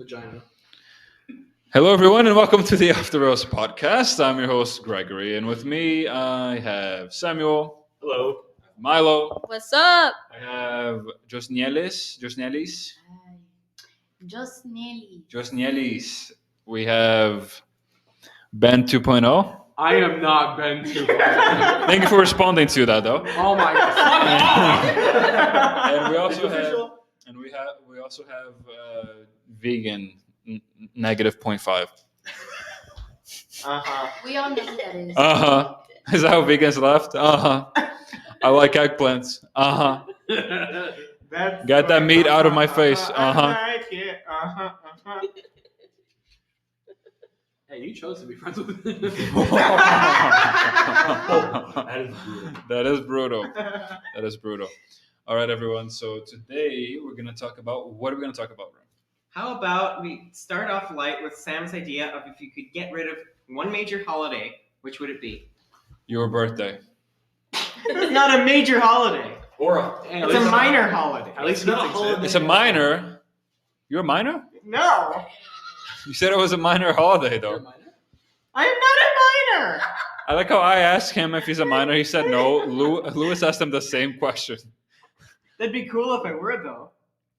Vagina. Hello, everyone, and welcome to the After Roast podcast. I'm your host, Gregory, and with me, I have Samuel. Hello. Milo. What's up? I have Josnielis. Josnielis. We have Ben 2.0. I am not Ben 2.0. Thank you for responding to that, though. Oh my god. And we also have vegan negative 0.5. We all know who that is. Is that how vegans left? I like eggplants. Get that meat out of my face. I like it. Hey, you chose to be friends with me. That is brutal. That is brutal. All right, everyone. So today we're going to talk about what are we going to talk about, Ram? How about we start off light with Sam's idea of if you could get rid of one major holiday, which would it be? Your birthday. It's not a major holiday. It's a minor holiday. At least not a holiday. It's a minor. You're a minor? No, You said it was a minor holiday, though. I am not a minor. I like how I asked him if he's a minor. He said no. Lewis asked him the same question. That'd be cool if I were, though.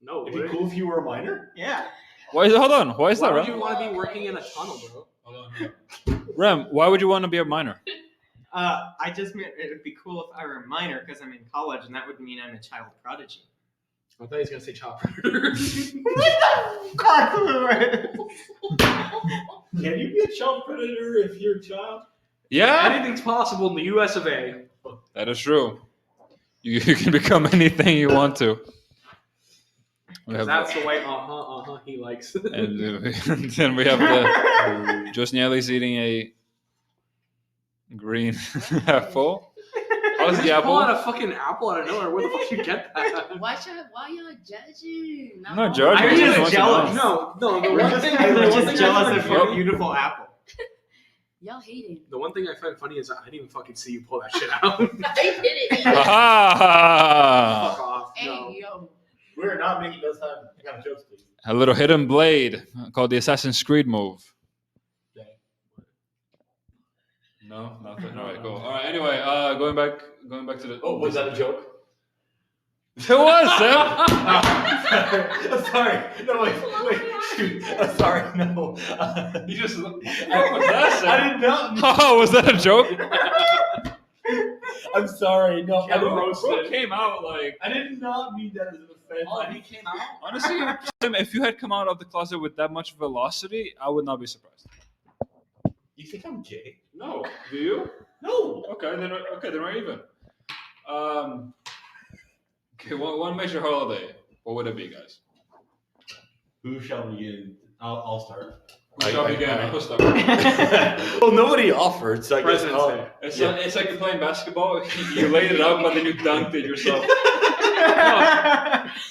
No, It'd be cool if you were a minor. Yeah. Hold on. Why is Why that, would Rem? you want to be working in a tunnel, bro? Rem, why would you want to be a minor? I just meant it would be cool if I were a minor because I'm in college, and that would mean I'm a child prodigy. I thought he was gonna say child predator. Can you be a child predator if you're a child? Yeah, Anything's possible in the U.S. of A. that is true. You can become anything you want to. We have, That's the way. He likes. and then we have the Josnielis eating a green apple. How's the Pull out apple? a fucking apple out of nowhere. Where the fuck you get that? Why y'all judging? I'm not judging. I'm I just just want to jealous. know. No. The We're one just, thing we're I just jealous find of your funny- beautiful apple. Y'all hating. The one thing I find funny is I didn't even fucking see you pull that shit out. They did it. Fuck Ah! off. Hey, No. yo. We're not making those kind of jokes, please. A little hidden blade called the Assassin's Creed move. No, nothing. All right, cool. All right. Anyway, going back to the. Oh, was that a joke? It was, Sam. Sorry. No, wait. Shoot. Sorry. No. You just. What was that, I Sam? did not. Oh, was that a joke? I'm sorry. No. I Kevin didn't, roasted. Came out like. I did not mean that as an offense. Oh, he came out. Honestly, Sam, if you had come out of the closet with that much velocity, I would not be surprised. You think I'm gay? No. Do you? No. Okay, then we're even. Okay, one major holiday. What would it be, guys? Who shall begin? I'll start. Who shall begin? Who'll start? Well, nobody offered, so I guess. President's Day. It's like you're playing basketball. You laid it up, but then you dunked it yourself.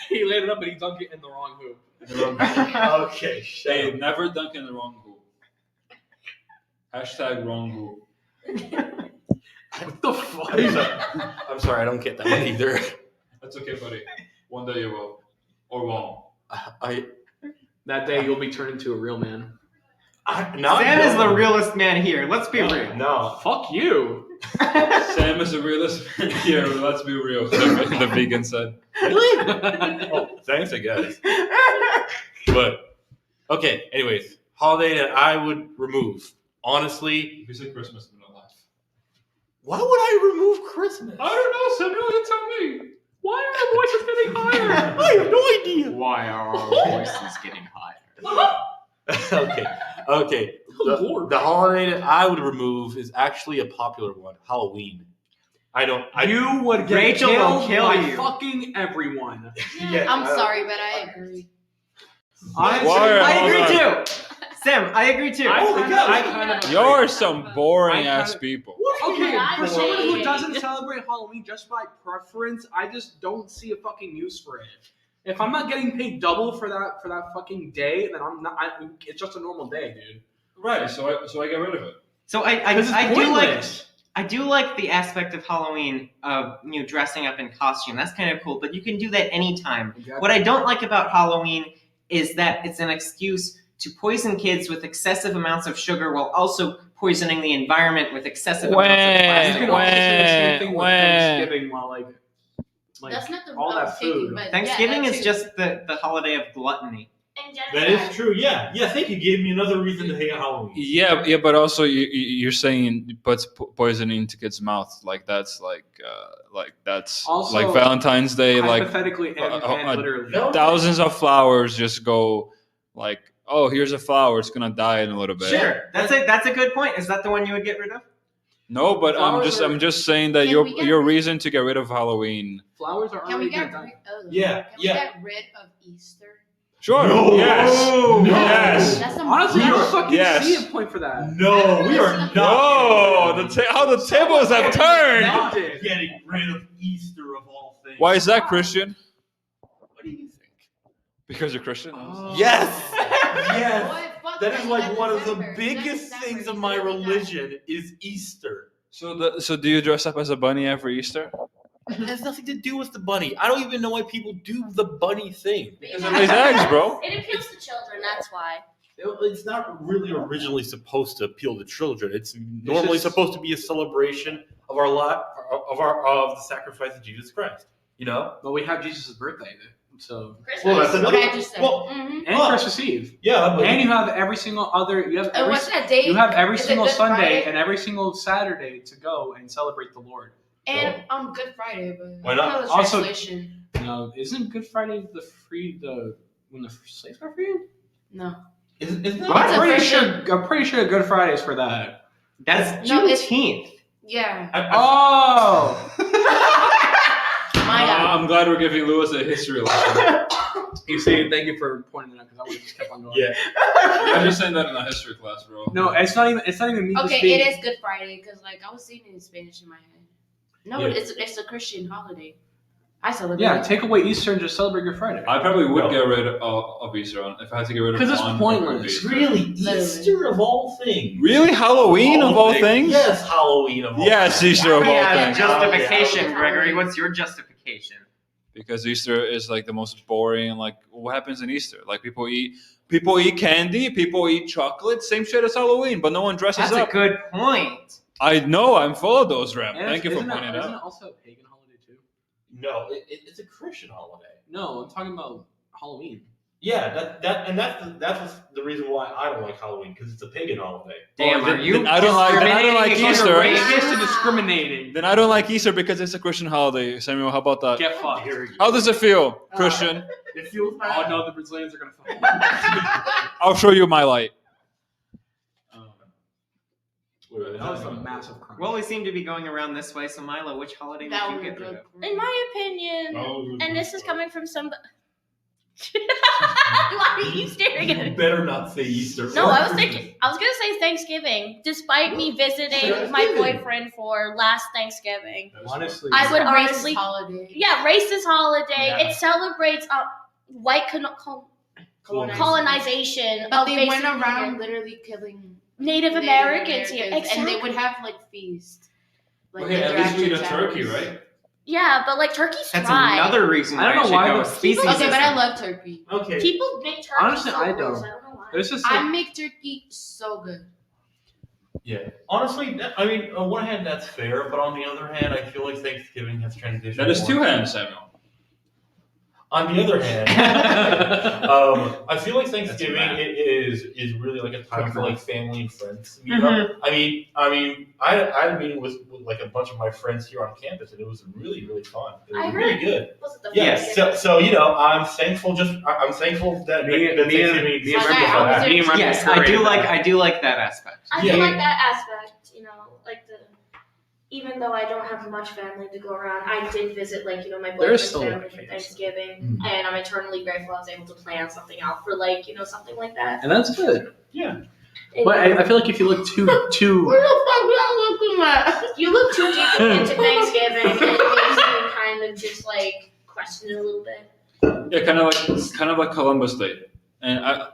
He laid it up, but he dunked it in the wrong hoop. Okay. Hey, never dunk in the wrong hoop. Hashtag wrong hoop. What the fuck? I'm sorry. I don't get that one either. That's okay, buddy. One day you will. Or won't. That day you'll be turned into a real man. Sam is the realest man here. Let's be real. No. Fuck you. Sam is the realist man here. Let's be real. The vegan said. Oh, thanks, I guess. But okay. Anyways, holiday that I would remove. Honestly, If you say Christmas, I'm gonna laugh. why would I remove Christmas? I don't know, Samuel. You tell me. Why are our voices getting higher? I have no idea. Why are our voices getting higher? Okay. Lord. The holiday that I would remove is actually a popular one, Halloween. You would get Rachel will killed kill by you. fucking everyone. Yeah, I'm sorry, but I agree. Why? I Hold agree on. too. Sam, I agree too. I kind of You're some boring ass people. Okay, I'm for someone who saying. doesn't celebrate Halloween just by preference, I just don't see a fucking use for it. If I'm not getting paid double for that fucking day, then I'm not. It's just a normal day, dude. Right. So I get rid of it. So I This is do like pointless. I do like the aspect of Halloween of dressing up in costume. That's kind of cool, but you can do that anytime. Exactly. What I don't like about Halloween is that it's an excuse to poison kids with excessive amounts of sugar while also poisoning the environment with excessive amounts of You plastic. can also say the same thing with Thanksgiving, while like That's not the all I was that thinking, food. but Thanksgiving yeah, is that just the holiday of gluttony. and That is true. Yeah. Thank you. Gave me another reason to hate Halloween. Yeah, but also you're saying it puts poison into kids' mouths. Like that's like that's Also, like Valentine's Day. Like hypothetically and literally. no. thousands of flowers just go like, oh, here's a flower. It's gonna die in a little bit. Sure, that's a good point. Is that the one you would get rid of? No, but Flowers I'm are- just saying that Can we get your rid- reason to get rid of Halloween. Flowers are Can we already get gonna rid? die. Yeah, Can we yeah. get rid of Easter? Sure. No. Yes. No. Yes. That's a Honestly, I We don't are- fucking yes. see a point for that. No, we are not. Oh, how the tables have turned. Not Getting rid of Easter of all things. Why is that, Christian? What do you think? Because you're Christian. Yes. Yes. Boy, fuck That is like That's one of the December. biggest That's things December. of my You really got- religion is Easter. So do you dress up as a bunny every Easter? It has nothing to do with the bunny. I don't even know why people do the bunny thing. Because it lays eggs, bro. It appeals to children, that's why. It's not really originally supposed to appeal to children. It's normally just- supposed to be a celebration of of the sacrifice of Jesus Christ. You know? Well, we have Jesus' birthday, so Christmas. Well, that's What another. I just said. Well, Mhm. and Oh. Christmas Eve, yeah, but and you have every single other. You have And every. what's that date? You have every Is it single Good Sunday Friday? and every single Saturday to go and celebrate the Lord. And on Good Friday, but Why not? I know the Also- translation. No, isn't Good Friday when the slaves got freed? No. isn't that I'm It's a pretty Christian- sure. I'm pretty sure Good Friday is for that. That's No, it's- Juneteenth. Yeah. Oh, My God. I'm glad we're giving Lewis a history lesson. you see, thank you for pointing it out because I would have just kept on going. Yeah. I'm just saying that in a history class, bro. No, it's not even. It's not even me. Okay, just being, it is Good Friday because like I was seeing it in Spanish in my head. No, Yeah. it's a Christian holiday. I celebrate. Yeah, it. take away Easter and just celebrate Good Friday. I probably would No. get rid of Easter if I had to get rid of one. Because it's it would pointless. be Easter. Really, Literally. Easter of all things. Really, Halloween of all things? Yes, Halloween of all Yes, things. Easter of all Yeah, things. justification, Yeah. Gregory. What's your justification? Because Easter is like the most boring. Like, what happens in Easter? Like, people eat candy, people eat chocolate, same shit as Halloween, but no one dresses That's up. a good point. I know, I'm full of those, Rem. And Thank you for isn't pointing it Isn't out. it also a pagan holiday too? No, it's a Christian holiday. No, I'm talking about Halloween. Yeah, that's the reason why I don't like Halloween because it's a pagan holiday. Damn, Well, are you then I don't like discriminating Easter. against Racist race? and discriminating. Then I don't like Easter because it's a Christian holiday. Samuel, how about that? Get fucked. How does it feel, Christian? It feels Oh no, the Brazilians are gonna fuck. I'll show you my light. That was a massive crime. Well, we seem to be going around this way. So, Milo, which holiday That would was you a get rid good. of? In my opinion, Oh, and this is coming from somebody. Why are you staring at You me? better not say Easter. No, or I was Christmas. thinking. I was gonna say Thanksgiving, despite me visiting my Thanksgiving. boyfriend for last Thanksgiving. Honestly, I would It's a racist honestly- holiday. Yeah, racist holiday. Yeah. It celebrates white colonization But of they went basically around literally killing Native Americans here. and they Exactly. would have like feasts. Like Okay, at they're least we eat a actual turkey, towns. right? Yeah, but like turkey's That's dry. another reason I don't why know should why go the with species. Okay, but I love turkey. Okay. People make turkey Honestly, so I gross. don't. I don't know why. there's just I like, make turkey so good. Yeah. Honestly, I mean, on one hand, that's fair, but on the other hand, I feel like Thanksgiving has transitioned. That is more. two hands, Samuel. On the other hand, I feel like Thanksgiving That's is really like a time for like family and friends to meet up. I mean, I had a meeting with like a bunch of my friends here on campus, and it was really fun. It was I really heard. good. Was it the Yeah. Thanksgiving? So I'm thankful. I'm thankful that Me that and- Thanksgiving me exists and- for that. me and Remy Yes, I separated do that. like that aspect. I Yeah. do like that aspect, like even though I don't have much family to go around, I did visit my There's boyfriend's still family like for it. Thanksgiving, and I'm eternally grateful I was able to plan something out for something like that. and that's good. And, But I feel like if you look too what the fuck y'all looking at? You look too deep into Thanksgiving, and it makes me kind of just question it a little bit. Yeah, kind of like Columbus Day. And I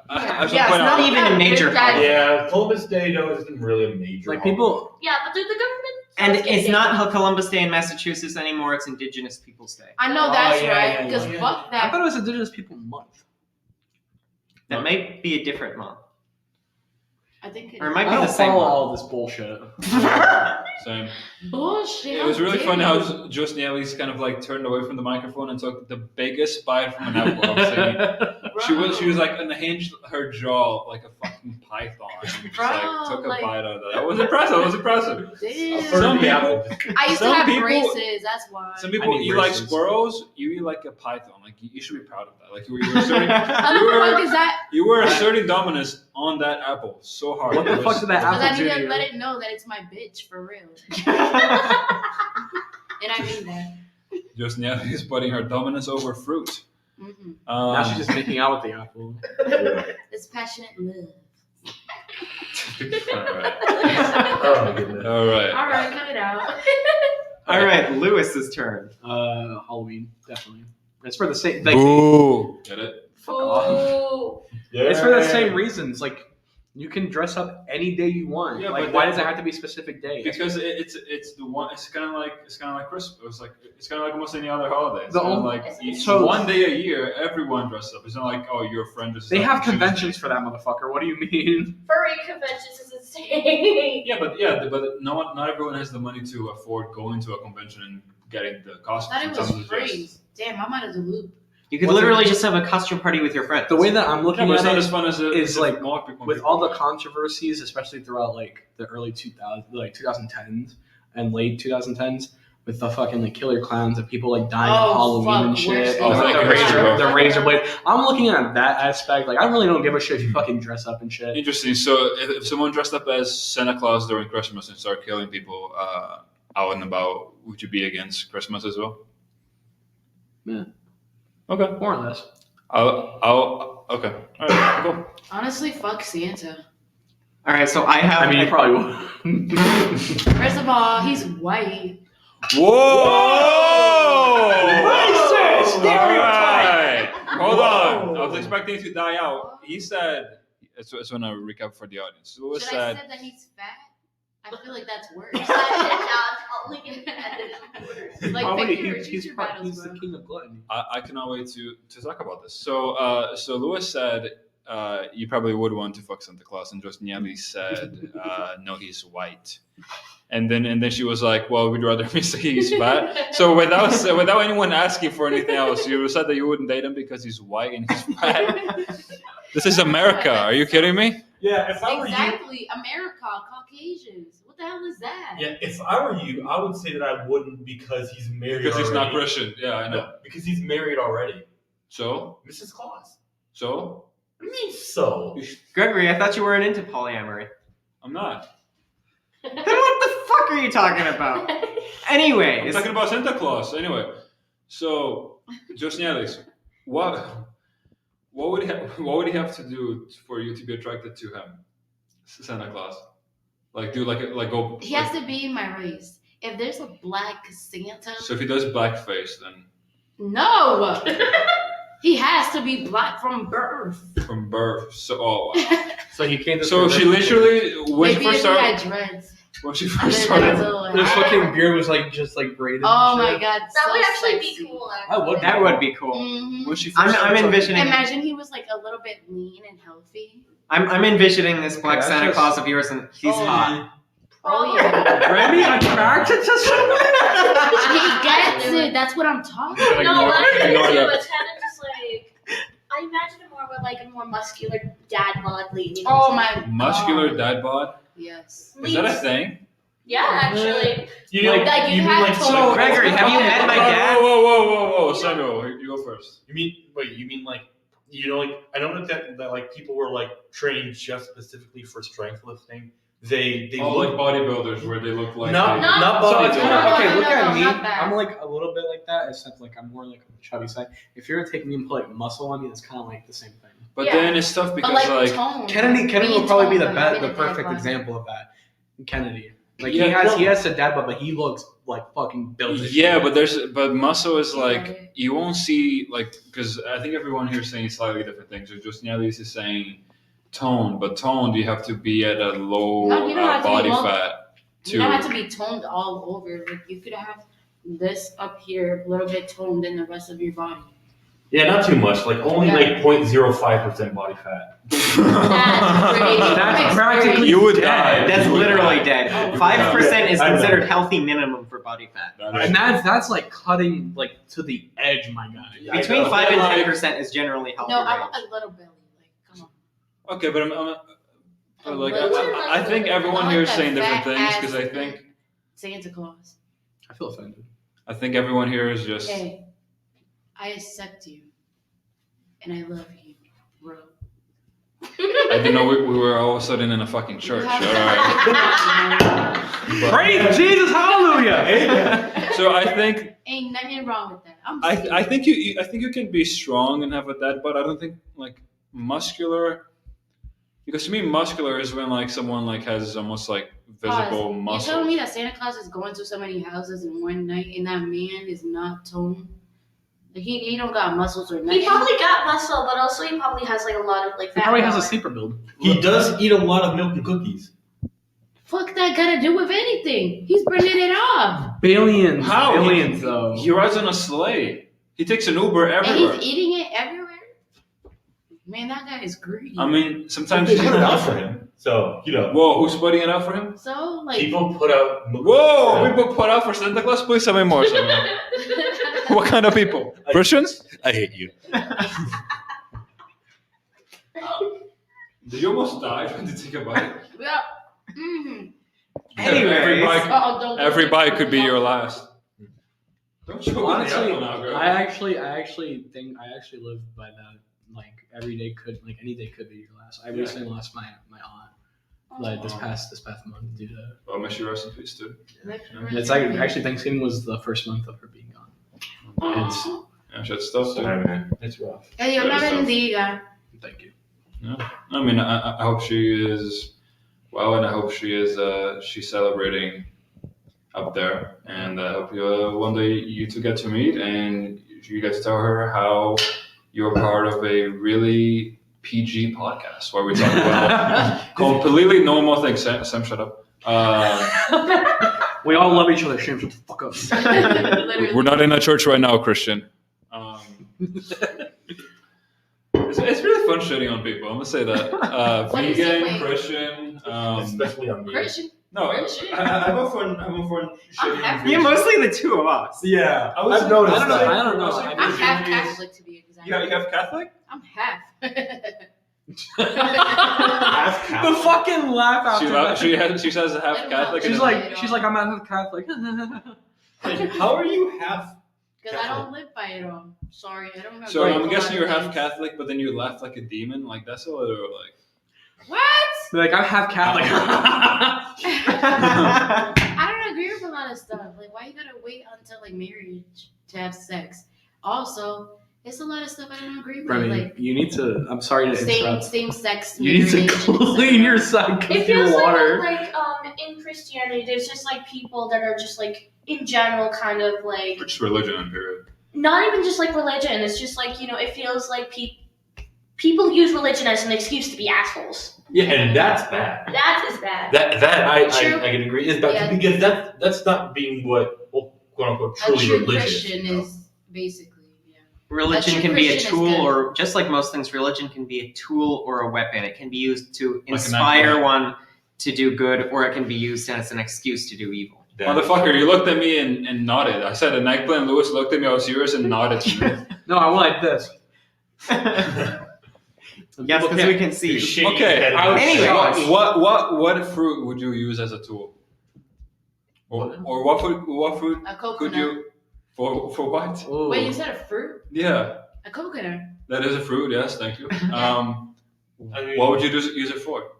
should Yeah, it's point not out. even a major Guys, holiday. Yeah, Columbus Day though isn't really a major. like holiday. people. Yeah, but the government. And does it's get not Columbus Day in Massachusetts anymore. It's Indigenous Peoples Day. I know Oh, that's yeah, right yeah, because yeah. fuck I that. thought it was Indigenous People Month. That might be a different mom. I think it Or it is. might I be don't the same follow one. all this bullshit. Same. Bullshit. It was really how funny dare how you. Just Nelly's kind of like turned away from the microphone and took the biggest bite from an apple. She was like unhinged her jaw like a fucking python. And just Bro, like took a like- bite out of that. That was impressive. It was impressive. Damn. Some people, I used to some have people- braces. That's why. some people need eat like braces. squirrels. You eat like a python. Like you should be proud of that. Like you were asserting, How the you were- fuck is that? you were asserting dominance on that apple so hard. What the It fuck was- did that Because I apple need do to you? let it know that it's my bitch for real. And I mean that. Just Nelly's putting her dominance over fruit. Mm-hmm. Now she's just making out with the apple. It's passionate love. All right. Oh my goodness. All right. All right, cut it out. All right, Lewis's turn. Halloween, definitely. It's for the same. Like, Boo. Get it? fuck off. Ooh. It's for the same reasons. Like, you can dress up any day you want. Yeah, like, but why then- does it have to be a specific day? Because it's the one. It's kind of like Christmas. It's kind of like almost any other holiday. It's The kind of only- like so- one day a year, everyone dresses up. It's not like your friend dresses They up have on Tuesday. conventions for that motherfucker. What do you mean? Furry conventions is insane. But not everyone has the money to afford going to a convention and getting the I costumes. thought it Sometimes was it's free. just- Damn, I'm out of the loop. You could What's literally it- just have a costume party with your friends. The way that I'm Yeah, looking but it's at not it as fun as is like more people. with all the controversies, especially throughout like the early 2000s, like 2010s and late 2010s, with the fucking like killer clowns and people like dying on Oh, Halloween fuck, and worse shit. than and, like, that. the razor, Razor the razor blade. I'm looking at that aspect. Like I really don't give a shit if you fucking dress up and shit. Interesting. So if someone dressed up as Santa Claus during Christmas and started killing people out and about, would you be against Christmas as well? Yeah. Okay. More or less. I'll okay. All right. Cool. Honestly, fuck Santa. All right, so I have. I mean, you probably would. First of all, he's white. Whoa! Racist Alright. Hold on. Whoa. I was expecting it to die out. He said. It's want to recap for the audience. Lewis Should I said. say that he's fat? I feel like that's worse. Like, Probably pick your he's teacher battles, he's the bro. king of gluttony. I cannot wait to talk about this. So Lewis said you probably would want to fuck Santa Claus, and just Nelly said no, he's white. And then she was like, well, we'd rather me say he's fat. So without anyone asking for anything else, you said that you wouldn't date him because he's white and he's fat. This is America. Are you kidding me? Yeah, if I were you, Exactly. America, Caucasians. What the hell is that? yeah, if I were you, I would say that I wouldn't because he's married. Because he's not already. Christian. Yeah, I know. No, because he's married already. So Mrs. Claus. so What do you mean so? Gregory, I thought you weren't into polyamory. I'm not. Then what the fuck are you talking about? I'm Anyways, talking about Santa Claus. Anyway, so just Nelly's, what would he have to do for you to be attracted to him, Santa Claus? Like do like go. He has to be my race. If there's a black Santa, So if he does blackface, then no. He has to be black from birth. from birth. So oh, wow. So he came to. So she literally when Maybe she first if he had started dreads. when she And first then started. a little This hat. fucking beard was like just like braided. Oh and my shit. god, That so would actually sexy. be cool. I would. that would be cool. Mhm. When she I'm first started envisioning. Imagine he was like a little bit lean and healthy. I'm envisioning this black that's Santa just- Claus of yours, and he's Oh. hot. Oh yeah. Remy attracted to someone. He gets it. That's what I'm talking Like, No, ignore- what I ignore do, that. it's kind of just like I imagine it more with like a more muscular dad bod lean. Oh my muscular God. dad bod. Yes. Is that a thing? Yeah, actually. You know, Like, you you mean have like to- so? Gregory, have you met my dad? Whoa, Samuel, you go first. You mean like I know that like people were like trained just specifically for strength lifting. They Oh, like look bodybuilders where they look like not they- not So it's bodybuilding. kind of okay. Look No, at me. not that. I'm like a little bit like that, except like I'm more like on the chubby side. If you're gonna take me and put like muscle on me, it's kind of like the same thing. But Yeah. then it's tough because But like, like tone. Kennedy Being will probably be toned, the having a perfect dad bod. example of that. Kennedy, like Yeah, he has a dad bod, but he looks like fucking built. as yeah, shit. but muscle is like Yeah. you won't see like because I think everyone here is saying slightly different things. So just Nelly's is saying tone, but toned you have to be at a low No, you don't have to be body low. fat. You don't have to be toned all over. Like you could have this up here a little bit toned in the rest of your body. Yeah, not too much. Like only like 0.05% body fat. That's practically You would dead. die. That's You would literally die. dead. Oh. 5% is I know. considered healthy minimum for body fat. And that's like cutting like to the edge, my guy. Yeah, I Between know. 5 and Like- 10% is generally healthy. No, I range. want a little belly. Like, come on. Okay, but but like What's your I think like- everyone I here like is that saying different fat things ass because I think Santa Claus. I feel offended. I think everyone here is just. Hey, I accept you, and I love you, bro. I didn't know we were all of a sudden in a fucking church. You All have to- right. But- Praise Jesus, hallelujah! So I think Ain't nothing wrong with that. I'm I think you can be strong and have a dad, but I don't think like muscular. Because to me, muscular is when like someone like has almost like visible You're muscles. telling me that Santa Claus is going to so many houses in one night, and that man is not toned? Like he don't got muscles or nothing. He probably got muscle, but also he probably has like a lot of like He fat. probably has a on it. sleeper build. He does eat a lot of milk and cookies. Fuck that gotta do with anything. He's burning it off, Billions. How? Billions, though. He rides on a sleigh. He takes an Uber and everywhere. he's eating it everywhere. Man, that guy is greedy. I mean, sometimes They put it out for him. So, Whoa, who's putting it out for him? so like, people put out. Whoa, people put out for Santa Claus. Please tell me more. Samuel. What kind of people? Christians? I hate you. Did you almost die trying to take a bite? yeah. Mm-hmm. Anyways. Every bite could be your last. Don't you Honestly, now, girl. I actually think I actually live by that. Like every day could, like any day could be your last. I recently lost my aunt, like this past month due to. Well, miss you, rest in peace, too. It's actually Thanksgiving was the first month of her being gone. It's Yeah, shit stuff, dude. Sorry, man. It's rough. Que Dios la bendiga. thank you. I mean, I hope she is well, and I hope she is she's celebrating up there, and I hope one day you two get to meet and you get to tell her how you're part of a really PG podcast where we talk about completely normal things. Sam, shut up. We all love each other. Shame, shut the fuck up. We're not in a church right now, Christian. It's really fun shitting on people. I'm gonna say that. What is it, Vegan, wait? Christian. Especially on me. Christian. No, Christian. I have a fun shitting on happy. Yeah, vegans. mostly the two of us. Yeah, was- I've noticed I don't know. that. I don't know. I'm half Catholic to be exact. You have Catholic? I'm half. Half The Catholic. fucking laugh after that. She says half I don't know. Catholic. She's and like I'm not Catholic. How are you half? Because I don't live by it all. Sorry, I don't have. so like, I'm a guessing lot you're of half things. Catholic, but then you laugh like a demon. Like that's a little like. What? Like I'm half Catholic. I don't agree with a lot of stuff. Like, why you gotta wait until like marriage to have sex? Also, it's a lot of stuff I don't agree with. Remy, Like you need to. I'm sorry to interrupt. same sex. You need to clean your side It with feels your water. like in Christianity, there's just like people that are just like in general kind of like Which religion, period. not even just like religion. It's just like it feels like people use religion as an excuse to be assholes. Yeah, and that's bad. That is bad. That I True. can agree is bad Yeah. because that's not being what quote unquote A truly true religious. Christian is basically Religion A true can be a Christian is tool, good. or just like most things, religion can be a tool or a weapon. It can be used to an inspire eggplant. one to do good, or it can be used as an excuse to do evil. Motherfucker, you looked at me and nodded. I said an eggplant. Lewis looked at me. I was serious and nodded. To me. No, I want like this. Yes, because we can see. Okay. Anyways. What fruit would you use as a tool? Or what fruit a coconut. could you for what? Ooh. Wait, you said a fruit? Yeah, A coconut. that is a fruit. Yes, thank you. I mean, What would you use it for?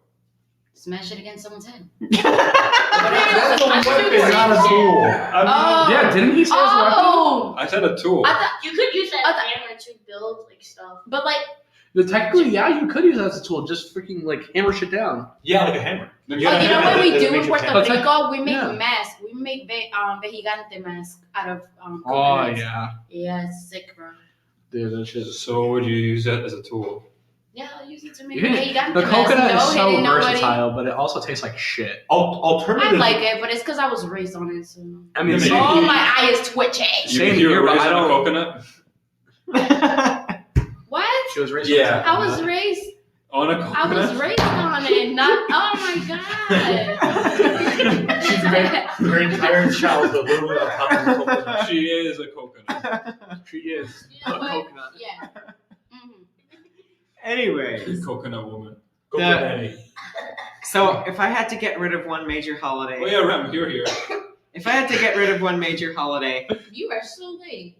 Smash it against someone's head. that's a weapon, not a tool. Oh. Yeah, didn't he say his weapon? Oh. I said a tool. I thought you could use that I thought- hammer to build like stuff. But like, Technically, yeah, you could use that as a tool. Just freaking like hammer shit down. Yeah, like a hammer. Then you know what we do with Makes Puerto your hand- Rico? We make Yeah. masks. We make vejigante masks out of Oh coconuts. yeah, Yeah, it's sick, bro. dude, that shit is. So would you use that as a tool? Yeah, I'll use it to make Yeah, vejigante the masks. coconut No is so hitting nobody. versatile, but it also tastes like shit. I Alternative. like it, but it's because I was raised on it. So. I mean, Yeah, same, Oh, my eye is twitching. You Same you here, were but raised I on a don't- coconut. She was raised. Yeah. I was raised. On a I was coconut? raised on it. Not. Oh my god. She's her entire childhood literally on top of the coconut. She is a coconut. She is You a know what? coconut. Yeah. Mhm. Anyways, Coconut woman. Coconut Annie. so if I had to get rid of one major holiday, Oh yeah, Rem, you're here. if I had to get rid of one major holiday, You are so late.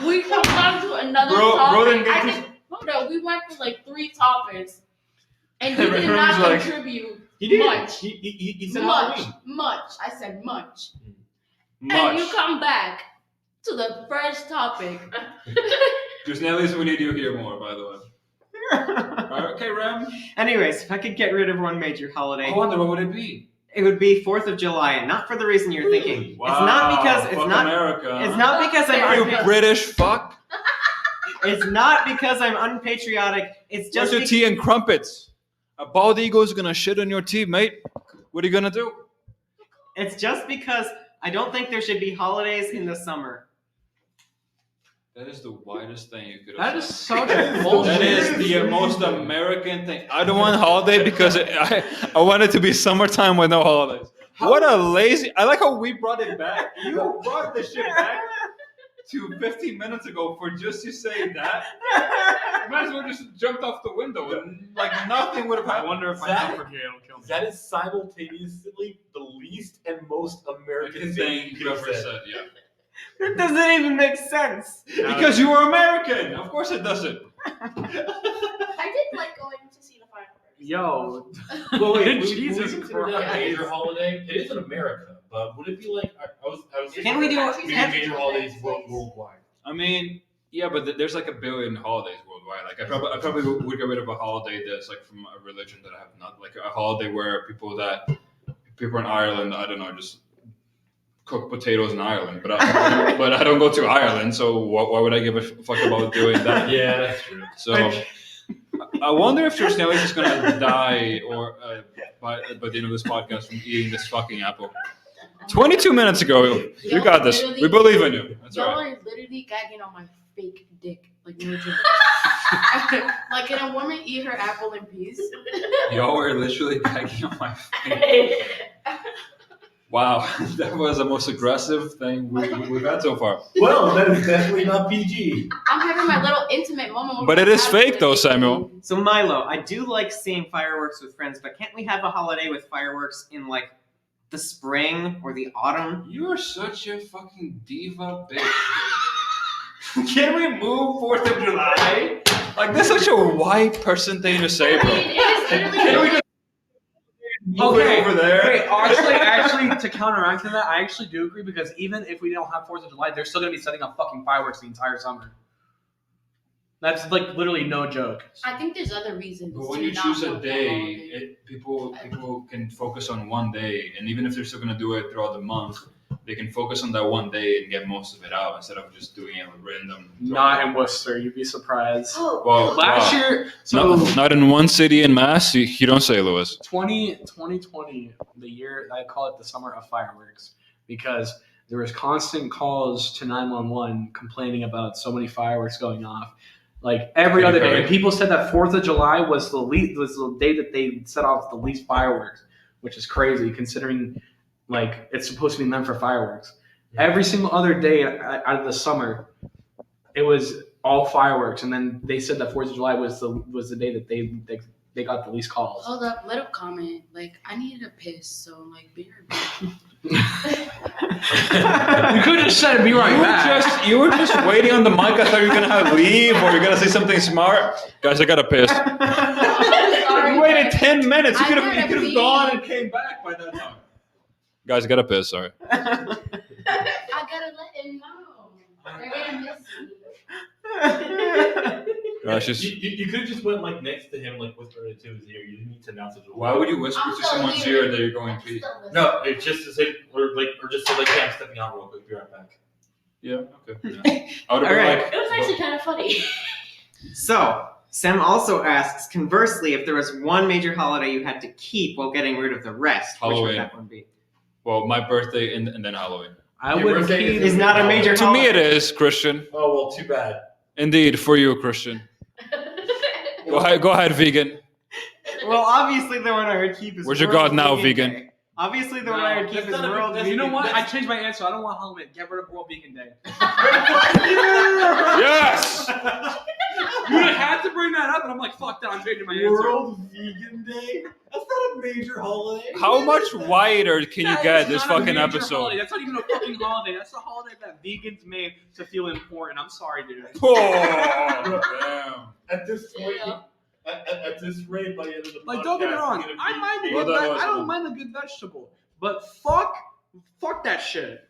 We come on to another Bro, topic. then get I to- think, hold on, we went for like 3 topics. And you did Everyone's not like- contribute He did. much. He said Much. Halloween. Much. I said much. Much. And you come back to the first topic. Just Nelly's, we need you here more, by the way. Alright, okay, Rem. anyways, if I could get rid of one major holiday, I wonder what would it be? it would be 4th of July, and not for the reason you're thinking. Wow, It's not because fuck America. It's not because You I'm British fuck. It's not because I'm unpatriotic. It's Where's just your tea and crumpets? A bald eagle's gonna shit on your tea, mate. What are you gonna do? it's just because I don't think there should be holidays in the summer. That is the widest thing you could That have is said. such bullshit. That is the most American thing. I don't want holiday because I want it to be summertime with no holidays. What a lazy... I like how we brought it back. You brought this shit back to 15 minutes ago for just you saying that. You might as well just jumped off the window and like nothing would have I happened. wonder if my That- comfort here will kill me. That is simultaneously the least and most American Thing thing you ever said, yeah. That doesn't even make sense. Because you were American. Of course it doesn't. I did like going to see the fireworks. Yo, Well, wait, Jesus would consider that a Christ. major holiday? It is in America, but would it be like I was Can we do major holidays worldwide? I mean, yeah, but there's like a billion holidays worldwide. Like I probably would get rid of a holiday that's like from a religion that I have not, like a holiday where people in Ireland, I don't know, just cook potatoes in Ireland. But I don't go to Ireland, so why would I give a fuck about doing that? Yeah, that's true. So I wonder if George Nelly is gonna die or by the end of this podcast from eating this fucking apple. 22 minutes ago, you got this. We believe in you. That's Y'all right. are literally gagging on my fake dick. Like, no joke. Like, can a woman eat her apple in peace? Y'all were literally gagging on my face. Wow, that was the most aggressive thing we've had so far. Well, that is definitely not PG. I'm having my little intimate moment. with But my it is apple fake though, in Samuel. So Milo, I do like seeing fireworks with friends, but can't we have a holiday with fireworks in like the spring or the autumn? You are such a fucking diva bitch. Can we move 4th of July? Like, that's such a white person thing to say, I bro. mean, it is Can we literally. just move it over there? Wait, actually, to counteract to that, I actually do agree because even if we don't have 4th of July, they're still gonna be setting up fucking fireworks the entire summer. That's like literally no joke. I think there's other reasons. But when to you not choose a want that day, holiday. people can focus on one day, and even if they're still gonna do it throughout the month, they can focus on that one day and get most of it out instead of just doing it with random. Not in Worcester, you'd be surprised. Oh, Well, Last wow. year, so Not in one city in Mass. You don't say, Lewis. 2020, the year I call it the summer of fireworks because there was constant calls to 911 complaining about so many fireworks going off, like every other day. And people said that 4th of July was the day that they set off the least fireworks, which is crazy considering like it's supposed to be meant for fireworks. Every single other day out of the summer, it was all fireworks, and then they said that 4th of July was the day that they got the least calls. Hold up, let him comment. Like, I needed a piss, so like, be right back. You could have just said, "Be right back." You were just waiting on the mic. I thought you were gonna have leave or you're gonna say something smart. Guys, I got a piss. sorry. You waited 10 minutes. You I could gotta have pee. gone and came back by that time. Guys, I got a piss. Sorry. I gotta let him know. They're gonna miss me. Gosh, just, You could have just went like next to him, like whispered it to his ear. You didn't need to announce it. why would you whisper I'm to still someone's here. ear that you're going to pee? No, it's just to say, or just say like, "Hey, I'm stepping out real quick. Be right back." Yeah, okay. Yeah. I would have been Alright. like, It was actually kind of funny. So, Sam also asks, conversely, if there was one major holiday you had to keep while getting rid of the rest, which would Halloween. that one be? well, my birthday and then Halloween. I Yeah, would we're saying keep. Is not a major To me, it is, Christian. Oh well, too bad. Indeed, for you, Christian. Go ahead, vegan. Well, obviously the one I would keep is Where's your World God now, Vegan vegan? Day. Obviously the one I would keep is that's not a World big- Vegan You know what? Day. I changed my answer. I don't want Halloween. Get rid of World Vegan Day. Yes! You had to bring that up, and I'm like, fuck that. I'm changing my answer. World Vegan Day? That's not a major holiday. How much wider can you That get is this not a fucking major episode? holiday. That's not even a fucking holiday. That's the holiday that vegans made to feel important. I'm sorry, dude. Oh, damn. At this point, Yeah. at this rate, by the end of the Like, don't get me podcast, wrong. you're gonna I be- mind a Well, good. that was- I don't mind a good vegetable, but fuck that shit.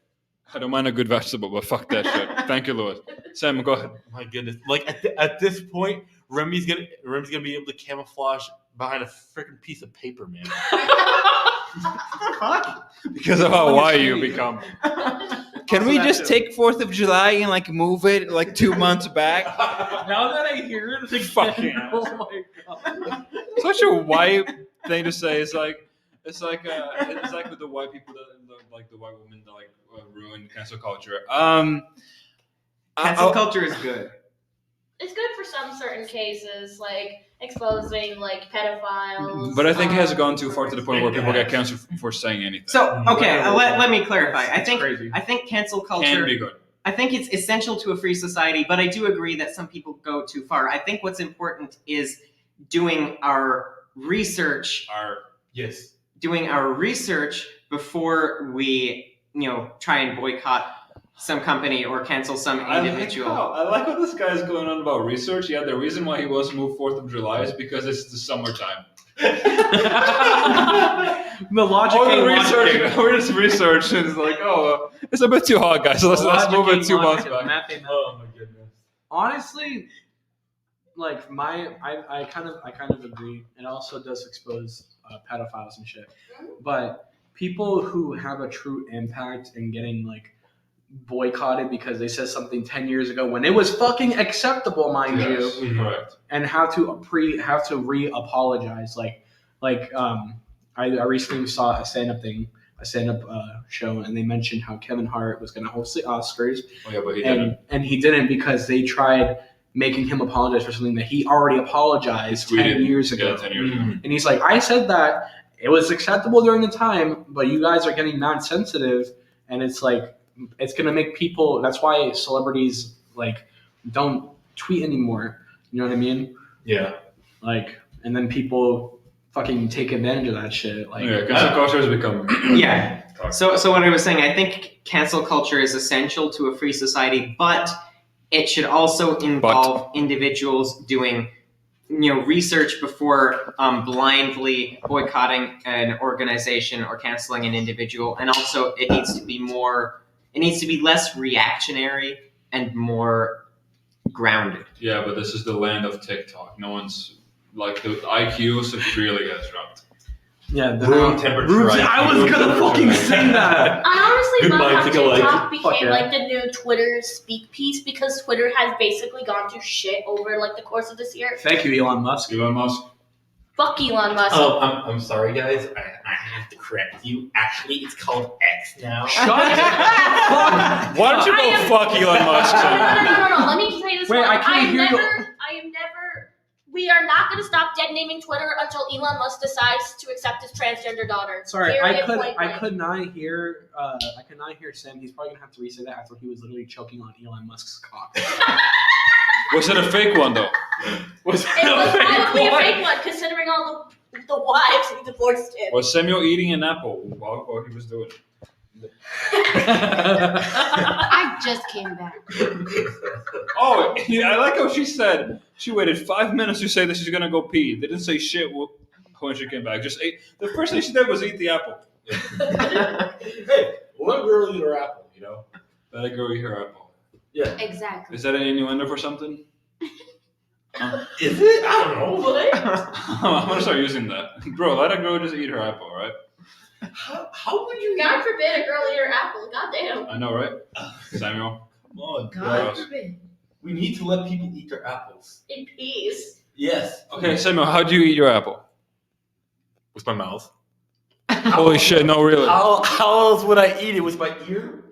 I don't mind a good vegetable, but fuck that shit. Thank you, Louis. Sam, go ahead. My goodness! Like at this point, Remy's gonna be able to camouflage behind a freaking piece of paper, man. Because of how white you become. Can we just take 4th of July and like move it like 2 months back? Now that I hear it, it's like Fucking oh my god. Such a white thing to say. It's like with the white people that like the white women that like ruin cancel culture. Cancel culture is good. It's good for some certain cases, like exposing like pedophiles. But I think it has gone too far to the point where people get canceled for saying anything. So, okay, let me clarify. That's I crazy. think cancel Can culture, be good. I think it's essential to a free society, but I do agree that some people go too far. I think what's important is doing our research Yes. before we, try and boycott some company or cancel some individual. I like how this guy's going on about research. Yeah, the reason why he wants to move 4th of July is because it's the summertime. The logic All the ain't research, logicking. we're just research, and it's like, it's a bit too hot, guys. So let's Logic move it ain't 2 months logicking. back. Math ain't math. Oh my goodness. Honestly, like I kind of agree. It also does expose pedophiles and shit. But people who have a true impact in getting like boycotted because they said something 10 years ago when it was fucking acceptable, mind you, Correct. and have to re-apologize. I recently saw a stand-up show, and they mentioned how Kevin Hart was going to host the Oscars, Oh yeah, but he didn't. and he didn't because they tried making him apologize for something that he already apologized 10 years ago. Yeah, 10 years ago. And he's like, I said that it was acceptable during the time, but you guys are getting non-sensitive, and it's like, it's going to make people, that's why celebrities like don't tweet anymore. You know what I mean? Yeah. Like, and then people fucking take advantage of that shit. Like, Yeah, cancel culture has become. Yeah. So what I was saying, I think cancel culture is essential to a free society, but it should also involve individuals doing, research before blindly boycotting an organization or canceling an individual, and also it needs to be less reactionary and more grounded. Yeah, but this is the land of TikTok. No one's like the IQs have really got dropped. yeah, Room temperature. I was gonna fucking say that. I honestly Good love how minds think alike. TikTok Fuck became yeah. like the new Twitter speak piece because Twitter has basically gone to shit over like the course of this year. Thank you, Elon Musk. Elon Musk. Fuck Elon Musk. Oh, I'm sorry, guys. I have to correct you. Actually, it's called X now. Shut up. Why don't you go I am- fuck Elon Musk? No. Let me say this Wait, one. I can't hear you. I am never. We are not going to stop dead naming Twitter until Elon Musk decides to accept his transgender daughter. Sorry, Period, I point blank. could not hear Sam. He's probably gonna have to reset that after he was literally choking on Elon Musk's cock. Was it a fake one though? Was It was probably a fake one, considering all the wives he divorced him. Was Samuel eating an apple while he was doing it? I just came back. Oh, I like how she said she waited 5 minutes to say that she's gonna go pee. They didn't say shit when she came back. Just ate. The first thing she did was eat the apple. Hey, let girl eat her apple, Let a girl eat her apple. Yeah. Exactly. Is that an innuendo for something? Is it? I don't know. What? I'm gonna start using that, bro. Let a girl just eat her apple, right? How would you? God forbid a girl eat her apple. God damn. I know, right? Samuel. Come on, God Gross. forbid. we need to let people eat their apples. In peace. Yes. Okay, Samuel, how do you eat your apple? With my mouth. Holy shit, no, really. How else would I eat it? With my ear?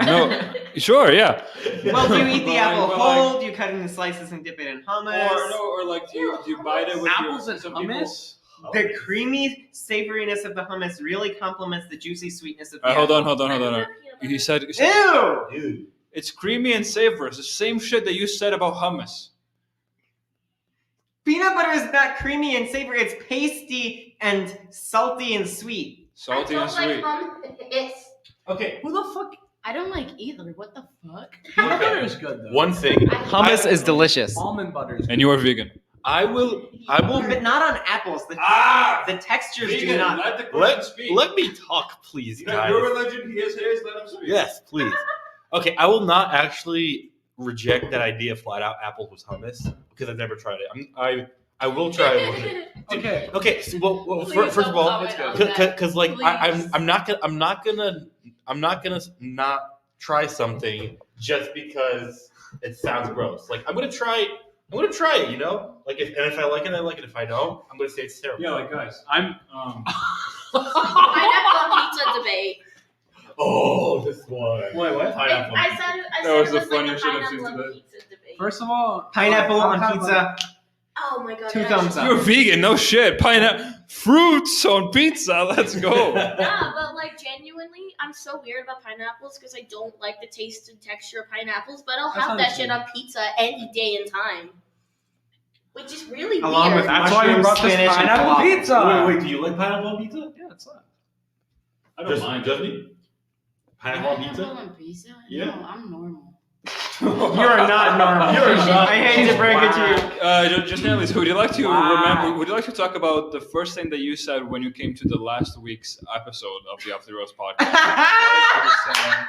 No, sure, yeah. Well, do you eat the But apple like- whole? Do you cut it into slices and dip it in hummus? Or like, do you bite it with Apples your and some people- hummus. The creamy savouriness of the hummus really complements the juicy sweetness of the Hold apple. on. He said Ew! Dude. it's creamy and savory. It's the same shit that you said about hummus. Peanut butter is not creamy and savory. It's pasty and salty and sweet. Salty and sweet. Okay. Who the fuck? I don't like either. What the fuck? Peanut butter is good though. One thing. Hummus is delicious. Almond butter is And you are vegan. I will. But not on apples. The textures do not. Let the person speak. Let me talk, please, You got guys. your religion, he has his, let him speak. Yes, please. Okay, I will not actually reject that idea flat out. Apples with hummus because I've never tried it. I will try it one day. okay. Okay, so, well Please first of don't all, comment on that. because like Please. I'm not gonna not try something just because it sounds gross. Like I'm gonna try it, you know. Like if I like it, I like it. If I don't, I'm gonna say it's terrible. Yeah, like guys, I'm Pineapple on pizza debate. Oh, this one. Wait, what? Pineapple. I said That was it the was like funniest a shit I've seen pineapple on today. pizza debate. First of all, Pineapple I'll on have, pizza. Oh my god. Two it thumbs actually- up. you're vegan, no shit. Pineapple fruits on pizza. Let's go. Yeah, but like genuinely, I'm so weird about pineapples because I don't like the taste and texture of pineapples, but I'll That's have that shit understandable. on pizza any day and time. Which is really Along weird. with That's why we mushrooms, brought this spinach, and pineapple falafel. pizza. Wait, do you like pineapple on pizza? Yeah, it's not. I don't mind. Just me? Pineapple on Pineapple pizza? on pizza? Yeah. No, I'm normal. You are not normal. You're not. I hate to break it to you. Just Nelly, so would you like to Wow. remember? Would you like to talk about the first thing that you said when you came to the last week's episode of the Off the Roast podcast?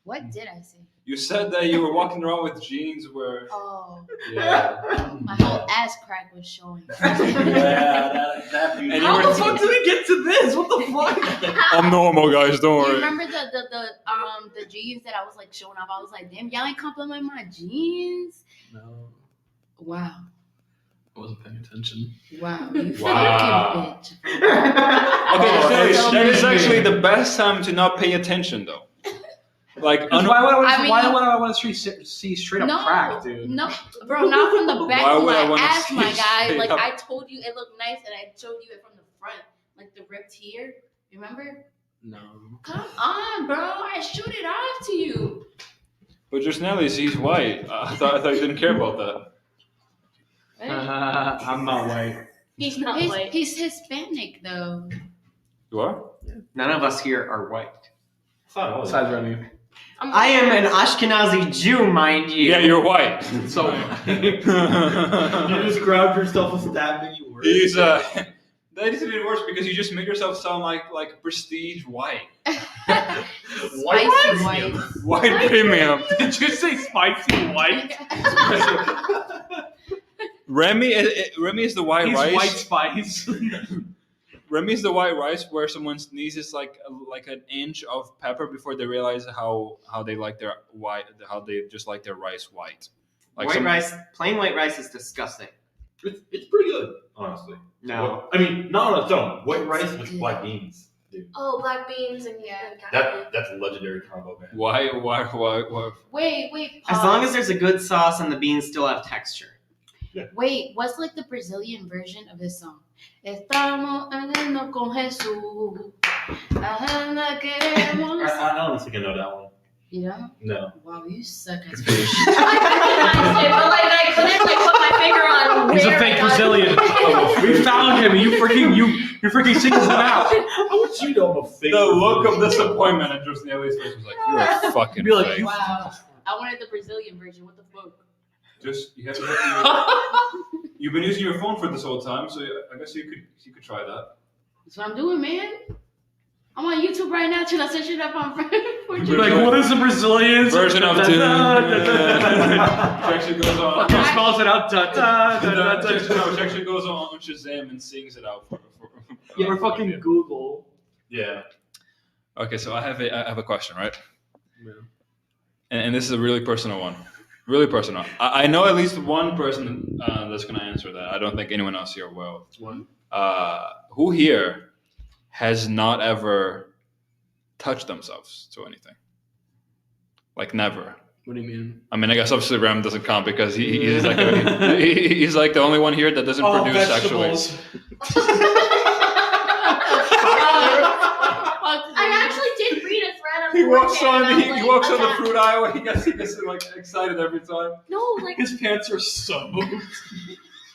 What did I say? You said that you were walking around with jeans where, Oh, yeah, my whole ass crack was showing. that And you How were- the fuck did we get to this? What the fuck? I'm normal, guys. Don't You worry. remember the jeans that I was like showing off? I was like, damn, y'all ain't compliment my jeans. No, Wow, I wasn't paying attention. wow, you Wow. fucking bitch. Okay, Oh, that is- it's that is amazing. actually the best time to not pay attention, though. Like, Why would I I mean- want to see straight up No, crack, dude? no, bro, not from the back Why of would I my wanna ass, see my guy. straight Like up? I told you, it looked nice, and I showed you it from the front, like the ripped here. Remember? No. Come on, bro. I showed it off to you. but just Nelly's, he's white. I thought you didn't care about that. Right? I'm not white. He's not white. He's Hispanic though. You are? None of us here are white. Besides Remy. I am an Ashkenazi Jew, mind you. Yeah, you're white. So You just grabbed yourself a stab and you were. He's that is even worse because you just make yourself sound like prestige white, Spicy What? white. white premium. did you say spicy white? Remy is the white He's rice. white spice. Remy is the white rice where someone sneezes like an inch of pepper before they realize how they like their white, how they just like their rice white. Like White some- rice, plain white rice is disgusting. It's pretty good, honestly. No. I mean, not on its own. White rice with black beans. Dude. Oh, black beans and That's a legendary combo, man. Why? Wait. As long as there's a good sauce and the beans still have texture. Wait, what's like the Brazilian version of this song? Estamos andando con Jesús. Ajá, queremos. I don't think I know that one. You know? No. Wow, you suck at but like I couldn't like put my finger on. He's a where fake I got- Brazilian. We found him. You freaking singled him out. How would you know I'm a fake? The look of disappointment on just Nelly's face was like, you're a fucking Be like, fake. Wow. I wanted the Brazilian version. What the fuck? Just you've been using your phone for this whole time, so I guess you could try that. That's what I'm doing, man. I'm on YouTube right now trying to search it up on Like, what is the Brazilian Version of Doom. She actually goes on. Fucking spells it out. Da, da, da, da, da. She actually goes on Shazam and sings it out for Yeah, or fucking Google. Yeah. Okay, so I have a question, right? Yeah. And this is a really personal one. Really personal. I know at least one person that's going to answer that. I don't think anyone else here will. One. Who here has not ever touched themselves to anything? Like never. What do you mean? I mean, I guess obviously Ram doesn't count because he's like he's like the only one here that doesn't produce sexually. I actually did read a thread on He walks 4chan on about, he walks on the attack- fruit aisle. He gets like excited every time. No, like His pants are soaked.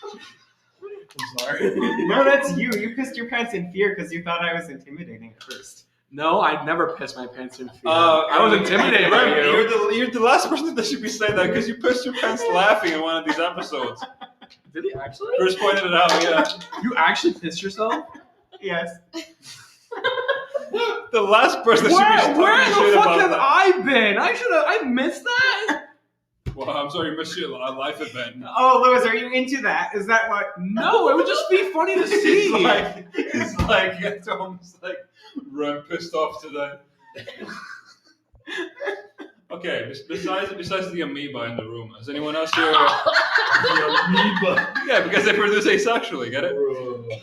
I'm sorry. No, that's you. You pissed your pants in fear because you thought I was intimidating at first. No, I'd never piss my pants in fear. I was intimidated by Ram, you. you're the last person that should be saying that because you pissed your pants laughing in one of these episodes. Did he actually? First pointed it out. Yeah. You actually pissed yourself? Yes. The last person that should be Where talking the shit fuck about have that. I been? I missed that? Well, I'm sorry you missed your life event. Oh, Louis, are you into that? Is that what? No, it would just be funny to see. It's like it's almost like Ram pissed off today. Okay, besides the amoeba in the room, has anyone else here? The amoeba. Yeah, because they produce asexually, get it? Bro.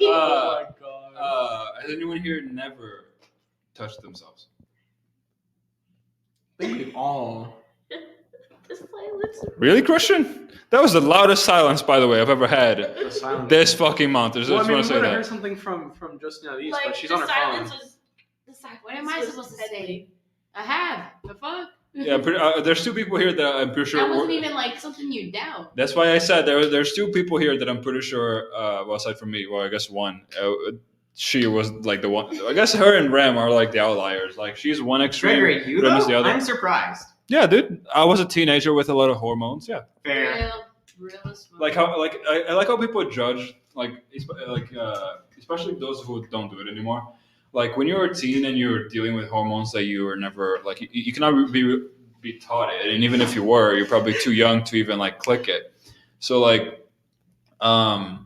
Oh my god. Has anyone here never touched themselves? I think we all. the silence. Really, Christian? That was the loudest silence, by the way, I've ever had The silence. this fucking month. I just Well, I mean, want we to say would have heard that. something from Justina East, Like but she's the on her silence phone. was. The silence What am I was supposed to deadly. say? I have. The fuck? Yeah, there's two people here that I'm pretty sure. That wasn't even like something you doubt. That's why I said there's two people here that I'm pretty sure. Well, aside from me, well, I guess one. She was like the one. I guess her and Ram are like the outliers. Like she's one extreme. Gregory, you Ram is though? the other. I'm surprised. Yeah, dude. I was a teenager with a lot of hormones. Yeah. Fair. Real as fuck. Like how I like how people judge especially those who don't do it anymore. Like when you're a teen and you're dealing with hormones that you were never like you cannot be taught it, and even if you were, you're probably too young to even like click it. So like I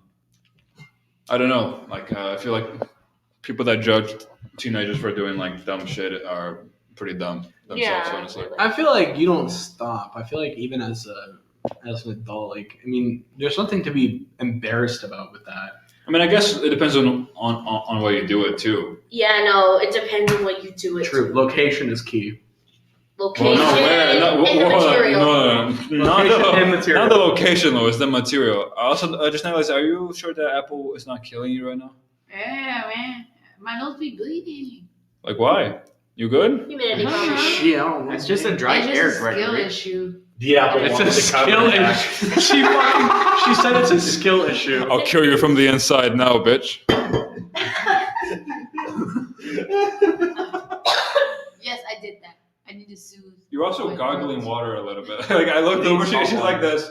don't know. Like I feel like people that judge teenagers for doing like dumb shit are pretty dumb themselves. Honestly. I feel like you don't stop. I feel like even as an adult, like I mean, there's something to be embarrassed about with that. I mean, I guess it depends on what you do it too. Yeah, no, it depends on what you do it. True. Location is key. Location Well, no, where? and No, the hold on. material. No, not Location and the material. not the location though. It's the material. I also just realized. Are you sure that Apple is not killing you right now? Yeah, man. My nose be bleeding. Like why? You good? Humidity Uh-huh. problem. She, I don't know. It's just a dry It's just air, a skill Gregory. issue. The apple It's a wants to skill come back. issue. She said it's a skill issue. I'll kill you from the inside now, bitch. Yes, I did that. I need to soothe. You're also my gargling throat. water a little bit. Like I looked over, she's like this.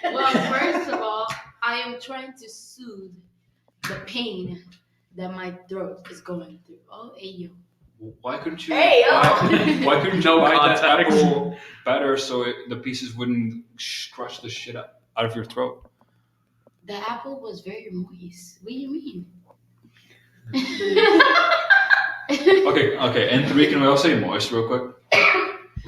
Well, first of all, I am trying to soothe the pain that my throat is going through. Oh, hey, yo. Why couldn't you? Hey, yo. Why couldn't you No buy that context. apple better so the pieces wouldn't crush the shit out of your throat? The apple was very moist. What do you mean? Okay. And 3, can we all say moist real quick?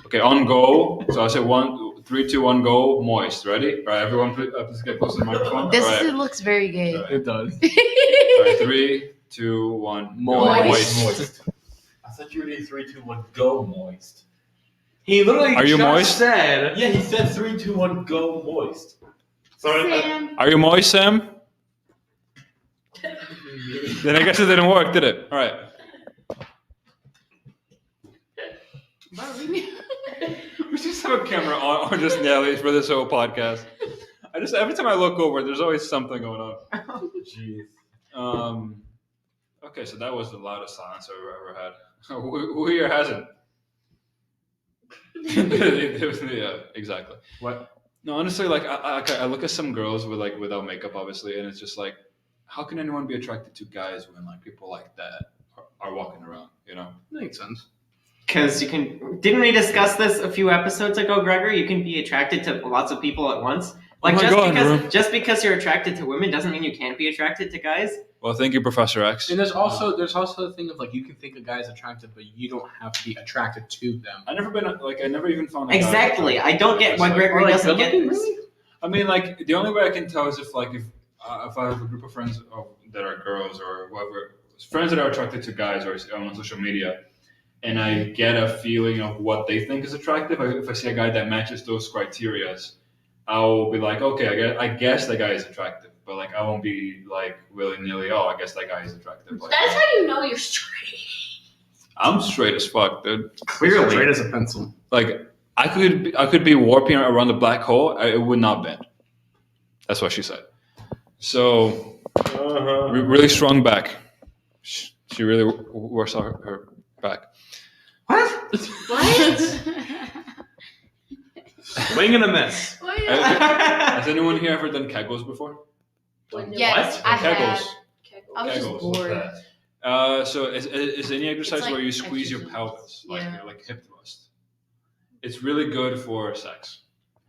Okay, on go. So I say 1, 3, 2, 1, go. Moist. Ready? All right, everyone, please get close to the microphone. This All right. looks very gay. All right. It does. All right, 3, 2, 1. Moist. Moist. I thought you were doing 3, 2, 1, go moist. He literally Are you just moist? said. Yeah, he said 3, 2, 1, go moist. Sorry. Sam. Are you moist, Sam? Then I guess it didn't work, did it? All right. We just have a camera on just Nelly for this whole podcast. Every time I look over, there's always something going on. Jeez. Okay, so that was the loudest silence I've ever had. Who here hasn't? Yeah, exactly. What? No, honestly, like I look at some girls with like without makeup, obviously, and it's just like, how can anyone be attracted to guys when like people like that are walking around? You know? Makes sense. Because you can. Didn't we discuss this a few episodes ago, Gregory? You can be attracted to lots of people at once. Like Oh my God, just because you're attracted to women doesn't mean you can't be attracted to guys. Well, thank you, Professor X. And there's also the thing of like you can think a guy's attractive, but you don't have to be attracted to them. I never even found a guy Exactly. I don't get why Like, Gregory Or, like, doesn't get good-looking, this. really? I mean, like the only way I can tell is if I have a group of friends that are girls or whoever, friends that are attracted to guys or on social media, and I get a feeling of what they think is attractive. If I see a guy that matches those criteria, I'll be like, okay, I guess that guy is attractive. But like, I won't be like willy-nilly, oh, I guess that guy is attractive. Like, That's how you know you're straight. I'm straight as fuck, dude. Clearly, straight as a pencil. Like, I could be warping around the black hole. It would not bend. That's what she said. So, really strong back. She really works on her back. What? What? Swing and a miss. Has anyone here ever done kegels before? Yes, I have. Kegels. I was just Kegels, bored. So is any exercise It's like where you squeeze your exercise. pelvis, Yeah. like hip thrust? It's really good for sex.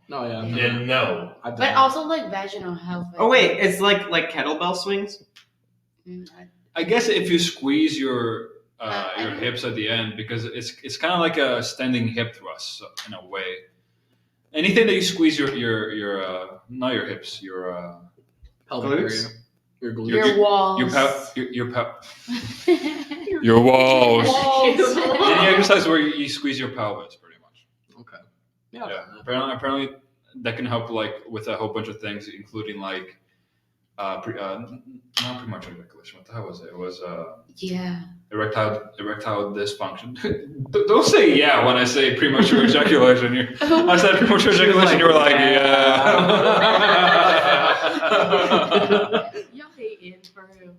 No, yeah. And no. I've done But that. also like vaginal health. Oh wait, it's like kettlebell swings. I guess if you squeeze your I- hips at the end, because it's kind of like a standing hip thrust in a way. Anything that you squeeze your not your hips, your pelvic glutes? area. Your glutes. Your walls. your walls. Walls. Any exercise where you squeeze your pelvis, pretty much. Okay. Yeah. Yeah. Apparently, that can help like with a whole bunch of things, including like not premature ejaculation. What the hell was it? It was Yeah. erectile dysfunction. Don't say yeah when I say premature ejaculation. I said premature ejaculation. You were like, yeah. Y'all hating for real.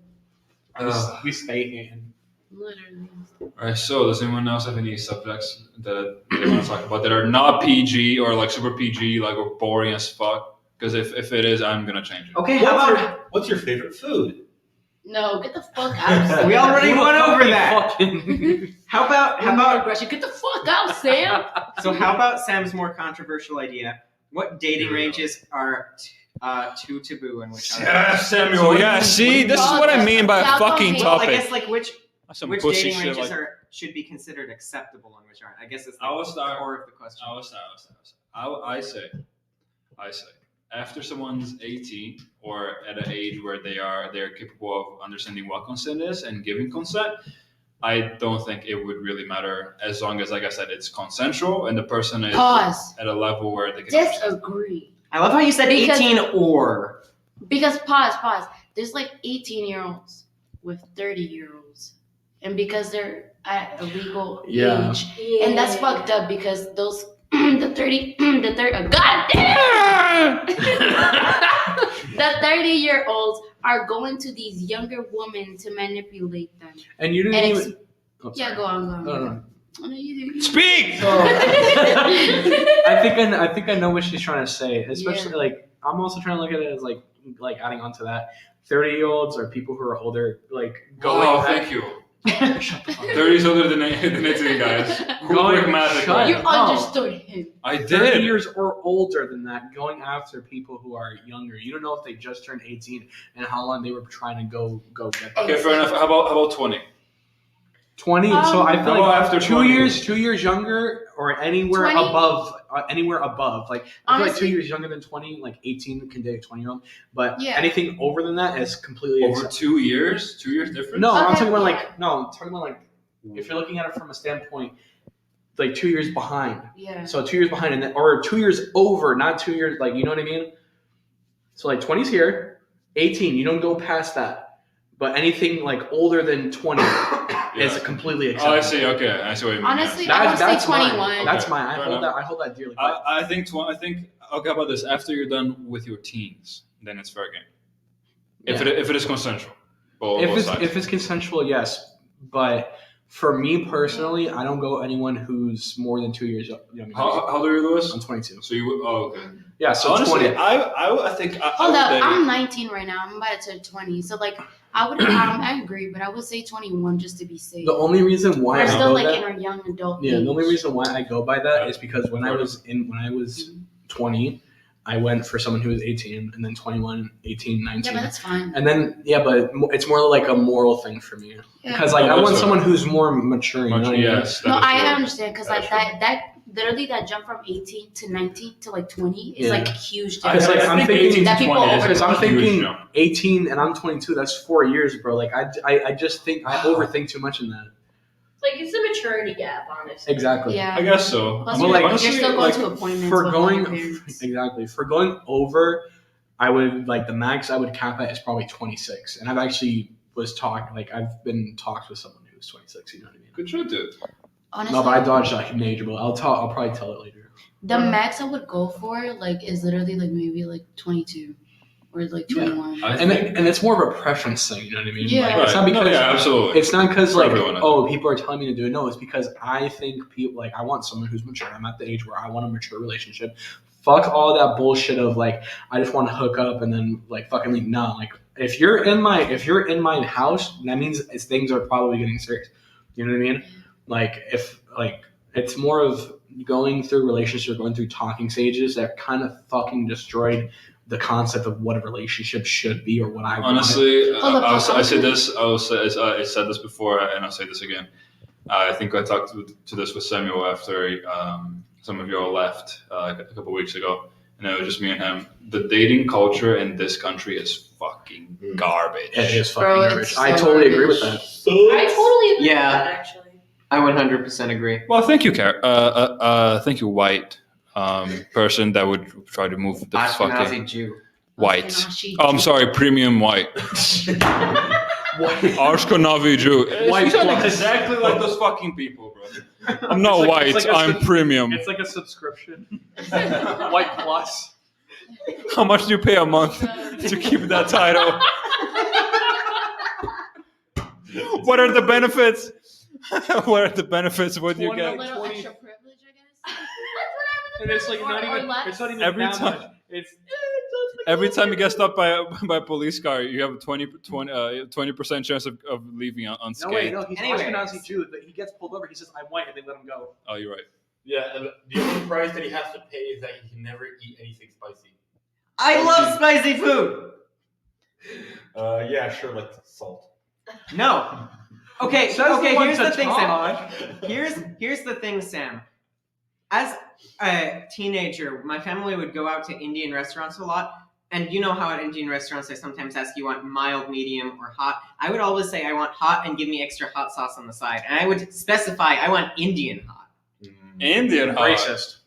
We stay in. Literally. All right. So, does anyone else have any subjects that they want to talk about that are not PG or like super PG, like or boring as fuck? Because if it is, I'm gonna change it. Okay, how about What's your favorite food? No, get the fuck out. we already Who the went fuck over you that? fucking- How about aggression? Get the fuck out, Sam. so how about Sam's more controversial idea? What dating ranges are too taboo and which are? Yeah, Samuel. Yeah, see, this is what I mean by a Stop fucking talking. Well, I topic. guess like which Some which pussy dating shit. ranges Like, should be considered acceptable and which aren't. I guess it's I will the start. core of the question. I say, after someone's 18 or at an age where they're capable of understanding what consent is and giving consent, I don't think it would really matter as long as, like I said, it's consensual and the person is Pause. at a level where they can understand. Disagree. I love how you said Because- 18 or. Because pause. There's like 18-year-olds with 30-year-olds, and because they're at a legal Yeah. age, and that's fucked up because those the 30-year-olds are going to these younger women to manipulate them. And you didn't And even. Oh, Yeah, sorry. go on. No. Oh, no, you do. Speak. So, I think I know what she's trying to say. Especially like I'm also trying to look at it as like adding on to that. 30-year-olds or people who are older, like going. Oh, back- thank you. Shut the fuck 30 is older than 18 guys. Going- Quick math. shut You No. understood him. I 30 did. years or older than that, going after people who are younger. You don't know if they just turned 18 and how long they were trying to go get them. Okay, fair enough. How about 20? 20. So I feel How about like after 2 20? years, 2 years younger, or anywhere 20? above. Anywhere above. Like I feel like 2 Honestly- years younger than 20, like 18 can date a 20-year-old. But Yeah. anything over than that is completely Over acceptable. 2 years? 2 years difference? No, I'm Okay, talking about yeah. I'm talking about like if you're looking at it from a standpoint, like 2 years behind. Yeah. So 2 years behind, and then, or 2 years over, not 2 years. Like you know what I mean? So like 20's here, 18. You don't go past that. But anything like older than 20 is completely Oh, acceptable. I see. Okay, I see what you mean. Honestly, yeah. I would say that's 21. mine. That's Okay, mine. fair enough. I hold that dearly. I think. Okay, how about this? After you're done with your teens, then it's fair game. If it is consensual, both sides. if it's consensual, yes. But for me personally, I don't go anyone who's more than 2 years younger. How old are you, Lewis? I'm 22. So you? Oh, okay. Yeah, so Honestly, 20. I think. Hold I up, would I'm 19 right now. I'm about to turn 20. So like, I agree, but I would say 21 just to be safe. The only reason why We're I still go like that, in our young adult yeah, age. the only reason why I go by that is because when I was 20, I went for someone who was 18, and then 21, 18, 19. Yeah, but that's fine. And then, but it's more like a moral thing for me. Yeah. Because, like, No, I want that's someone who's more mature, you know what I mean? Yes. No, that is I true. understand because like That's that literally that jump from 18 to 19 to like 20 is Yeah. like a huge I difference. Because, like, I'm think thinking 18 that to people 20 is Because I'm a huge thinking jump. 18 and I'm 22, that's 4 years, bro. Like, I just think I overthink too much in that. Like it's a maturity gap, honestly. Exactly. Yeah. I guess so. Plus, I mean, like, honestly, you're still going like, to appointments for with going all your parents. exactly for going over, I would like the max I would cap at is probably 26, and I've actually I've been talked with someone who's 26. You know what I mean? good shit, dude. Honestly, No, but I dodged that major, but I'll probably tell it later. the max I would go for like is literally like maybe like 22 or like 21. And it's more of a preference thing. You know what I mean? Yeah. Like, it's not because yeah, absolutely. it's not because For like everyone, I people are telling me to do it. No, it's because I think people like I want someone who's mature. I'm at the age where I want a mature relationship. Fuck all that bullshit of like I just want to hook up and then like fucking leave. No, like if you're in my house, that means things are probably getting serious. You know what I mean? Like if like it's more of going through relationships or going through talking stages that kind of fucking destroyed the concept of what a relationship should be or what I want. Honestly, Hold up, I said this. I said this before, and I'll say this again. I think I talked to this with Samuel after some of you all left a couple weeks ago, and it was just me and him. The dating culture in this country is fucking garbage. It is fucking Bro, garbage. it's I so totally agree with garbage. that. I totally agree Yeah. with that, actually. I 100% agree. Well, thank you, thank you, white person that would try to move this fucking Ashkenazi Jew. white. Ashkenazi Oh, I'm Jew. sorry, premium white. Ashkenazi Jew. White You sound plus. exactly like those fucking people, bro. I'm not It's like- white. it's like a I'm premium. It's like a subscription. White plus. How much do you pay a month to keep that title? What are the benefits? What are the benefits? What do you 20 A get? little 20. extra privilege, I guess. And it's like not Or even. less. It's not even Every that time- much. It's Every time you get stopped by a police car, you have a 20% chance of leaving no unscathed. way. No, he's Anyways. Ashkenazi Jew. But he gets pulled over. He says, "I'm white," and they let him go. Oh, you're right. Yeah, and the only price that he has to pay is that he can never eat anything spicy. I love spicy food. Yeah, sure, like salt. No. Okay, Says the okay. one Here's to the thing, Todd. Sam. Here's the thing, Sam. As a teenager, my family would go out to Indian restaurants a lot. And you know how at Indian restaurants, I sometimes ask you want mild, medium, or hot. I would always say I want hot and give me extra hot sauce on the side. And I would specify I want Indian hot. Indian hot. Racist.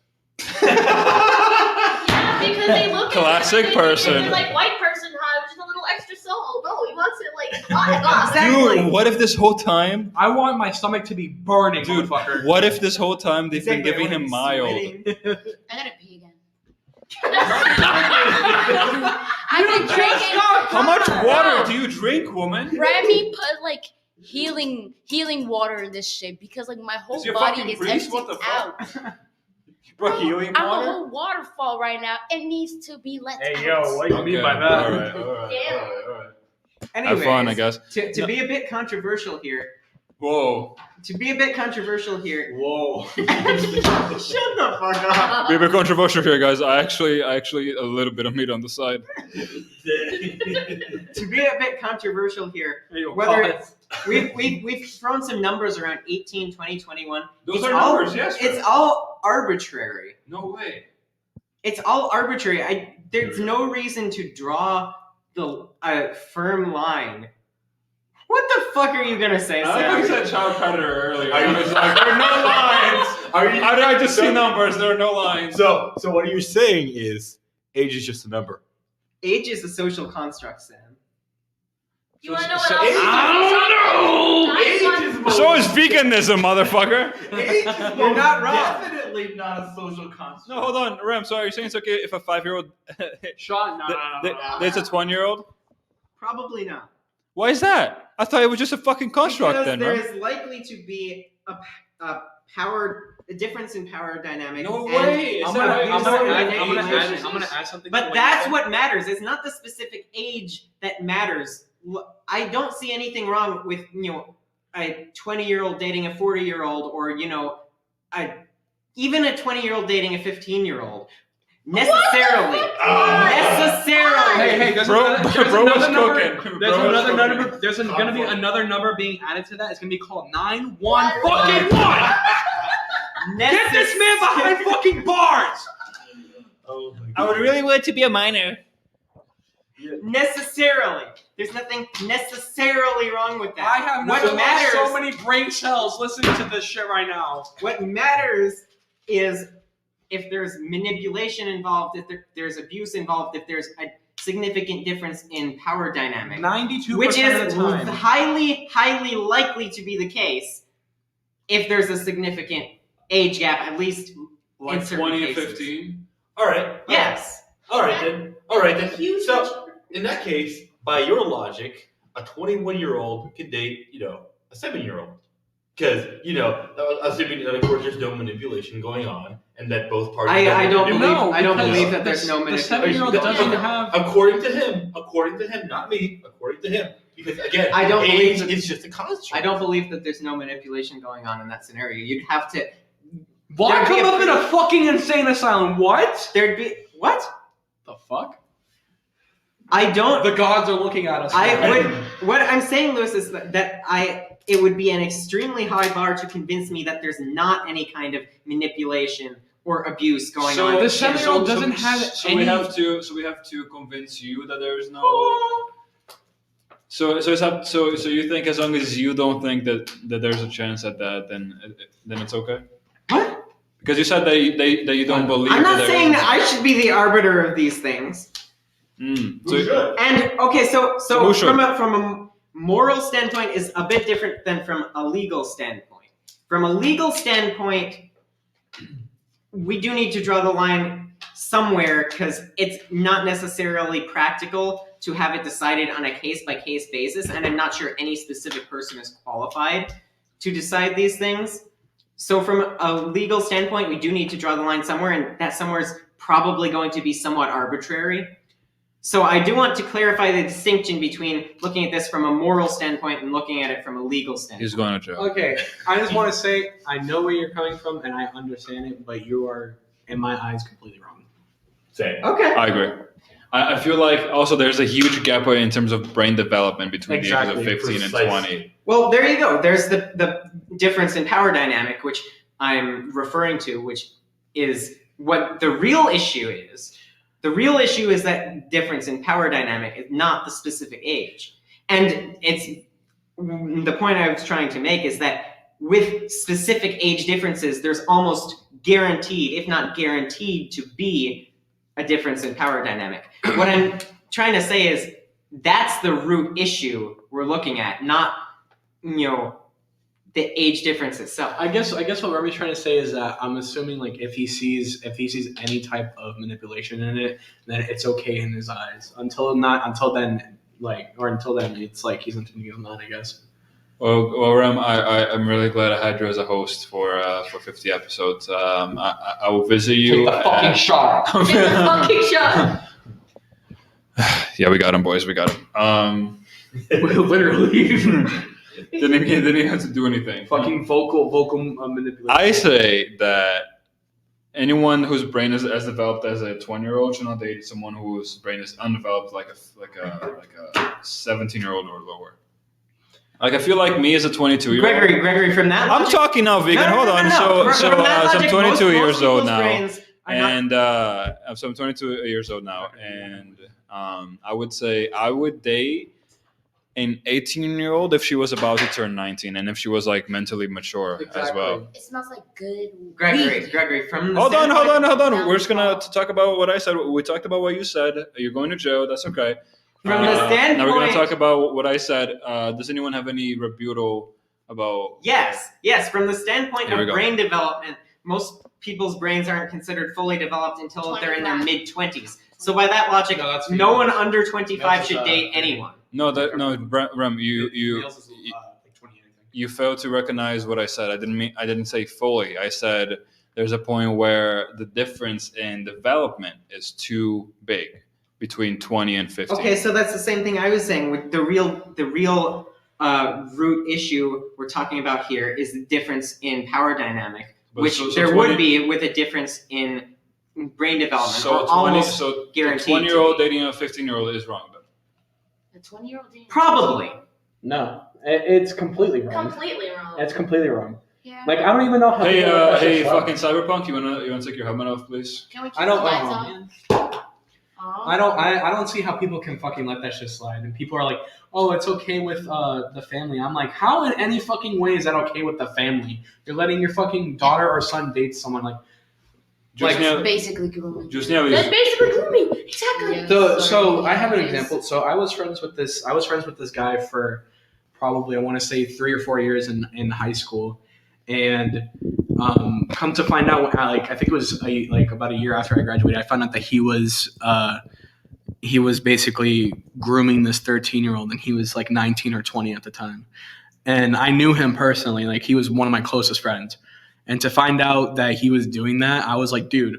Yeah, because they look Classic at it, person. They're like white person hot, just a little extra salt. No, he wants it like hot. Exactly. Dude, what if this whole time, I want my stomach to be burning, dude? motherfucker. What if this whole time they've been Exactly, I giving him wanna be mild? sweating. I gotta pee again. Hot. I've been drinking. How much water do you drink, woman? Remy put like healing water in this shit because like my whole Is your body fucking is priest? What emptied the out. fuck? Bro, healing I'm a water? whole waterfall right now. It needs to be let Hey out. yo, what do you mean by that? All right. Damn. Have fun, I guess. To be a bit controversial here. Whoa. To be a bit controversial here. Whoa. Shut the fuck up. Be a bit controversial here, guys. I actually a little bit of meat on the side. To be a bit controversial here. Hey, yo, Whether pause. we've thrown some numbers around 18, 20, 21. Those It's are all- numbers, yes. It's all arbitrary. No way. It's all arbitrary. There's no reason to draw the firm line. What the fuck are you gonna say, I like you Sam? said child predator earlier. Are you- I was like, there are no lines. Are you? How did I just see numbers? There are no lines. So what you're saying is age is just a number. Age is a social construct, Sam. You wanna know what So- else? Age is So is veganism, motherfucker. Age is You're not wrong. Definitely not a social construct. No, hold on, Ram. So are you saying it's okay if a 5-year-old Sean, no. dates a 20-year-old? Probably not. Why is that? I thought it was just a fucking construct Because then, there Ram. is likely to be a difference in power dynamics. No and- way. I'm Is that right? gonna add something. But that's what matters. It's not the specific age that matters. I don't see anything wrong with a 20-year-old dating a 40-year-old, or even a 20-year-old dating a 15-year-old. Necessarily. Necessarily. Hey, there's Bro, another, bro was number. cooking. There's Bro was another cooking. number. There's gonna be another number being added to that. It's gonna be called 911. Get this man behind fucking bars. Oh my I would really want to be a minor. Necessarily. There's nothing necessarily wrong with that. I have What matters? so many brain cells listening to this shit right now. What matters is if there's manipulation involved, if there's abuse involved, if there's a significant difference in power dynamic, 92% which is of the time. highly, highly likely to be the case if there's a significant age gap, at least Like in certain 20 and cases. 15. All right. Yes. All right then. All right then. Huge So in that case, by your logic, a 21-year-old can date, a 7-year-old. Because, assuming that of course there's no manipulation going on and that both parties I don't No, believe because that there's no the manipulation. 7-year-old doesn't have. According to him, not me, according to him. Because again, I don't age believe that- is just a construct. I don't believe that there's no manipulation going on in that scenario. You'd have to. Why There'd be come a up in a fucking insane asylum? What? There'd be what? The fuck? I don't. The gods are looking at us. I would. What I'm saying, Lewis, is that it would be an extremely high bar to convince me that there's not any kind of manipulation or abuse going So on. the 7-year-old doesn't have so any. we have to convince you that there is no. So you think as long as you don't think that there's a chance at that, then it's okay? What? Because you said that you don't believe. I'm not that saying that I should be the arbiter of these things. Mm. Who should? And okay, so who should? from a moral standpoint is a bit different than from a legal standpoint. From a legal standpoint, we do need to draw the line somewhere because it's not necessarily practical to have it decided on a case-by-case basis, and I'm not sure any specific person is qualified to decide these things. So from a legal standpoint, we do need to draw the line somewhere, and that somewhere is probably going to be somewhat arbitrary. So I do want to clarify the distinction between looking at this from a moral standpoint and looking at it from a legal standpoint. He's going to jail. Okay, I just want to say I know where you're coming from and I understand it, but you are, in my eyes, completely wrong. Same. Okay. I agree. I feel like also there's a huge gap in terms of brain development between the ages of 15 and 20. Well, there you go. There's the difference in power dynamic, which I'm referring to, which is what the real issue is. The real issue is that difference in power dynamic, is not the specific age. And it's the point I was trying to make is that with specific age differences, there's almost guaranteed, if not guaranteed, to be a difference in power dynamic. What I'm trying to say is that's the root issue we're looking at, not, the age difference itself. I guess what Remy's trying to say is that I'm assuming like if he sees any type of manipulation in it, then it's okay in his eyes. Until then it's like he's into the man, I guess. Well, Rem, I'm really glad I had you as a host for 50 episodes. I will visit you. Take the fucking shot. Take the fucking shot. Yeah, we got him, boys. We got him. Literally. Didn't even have to do anything. Fucking vocal manipulation. I say that anyone whose brain is as developed as a 20-year-old should not date someone whose brain is undeveloped, like a 17-year-old or lower. Like I feel like me as a 22-year-old. Gregory, from that I'm logic, talking now, vegan. No. Hold on. From that So I'm logic, 22 most years old people's now, brains are not- and I'm 22 years old now, and I would say I would date an 18-year-old if she was about to turn 19, and if she was like mentally mature as well. It smells like good Gregory, from the Hold on. standpoint- We're just gonna talk about what I said. We talked about what you said. You're going to jail. That's okay. From the standpoint, Now we're gonna talk about what I said. Does anyone have any rebuttal about? Yes. From the standpoint Here we of go. brain development, most people's brains aren't considered fully developed until they're in their 25. mid-20s. So by that logic, No, that's no one females. under 25 That's, should date 30. anyone. No, Rem, you Males is, like 20 anything. you failed to recognize what I said. I didn't say fully. I said there's a point where the difference in development is too big between 20 and 15. Okay, so that's the same thing I was saying. With the real root issue we're talking about here is the difference in power dynamic, But which so there 20 would be with a difference in brain development. So or almost the guaranteed 20-year-old to be. dating a 15-year-old is wrong. Then. A 20-year-old dating. Probably. No, it's completely wrong. Completely wrong. It's completely wrng. Yeah. Like I don't even know how. Hey, people let that shit hey, slide. fucking Cyberpunk, you wanna take your helmet off, please? Can we keep I don't the lights know. on? Man. I don't see how people can fucking let that shit slide. And people are like, oh, it's okay with the family. I'm like, how in any fucking way is that okay with the family? You're letting your fucking daughter or son date someone like. Just Basically grooming. Just now, That's basically grooming. Exactly. Yeah. So I have an Yes. example. So I was friends with this guy for probably, I want to say 3 or 4 years in high school, and come to find out, like I think it was like about a year after I graduated, I found out that he was basically grooming this 13-year-old, and he was like 19 or 20 at the time, and I knew him personally, like he was one of my closest friends, and to find out that he was doing that, I was like, dude,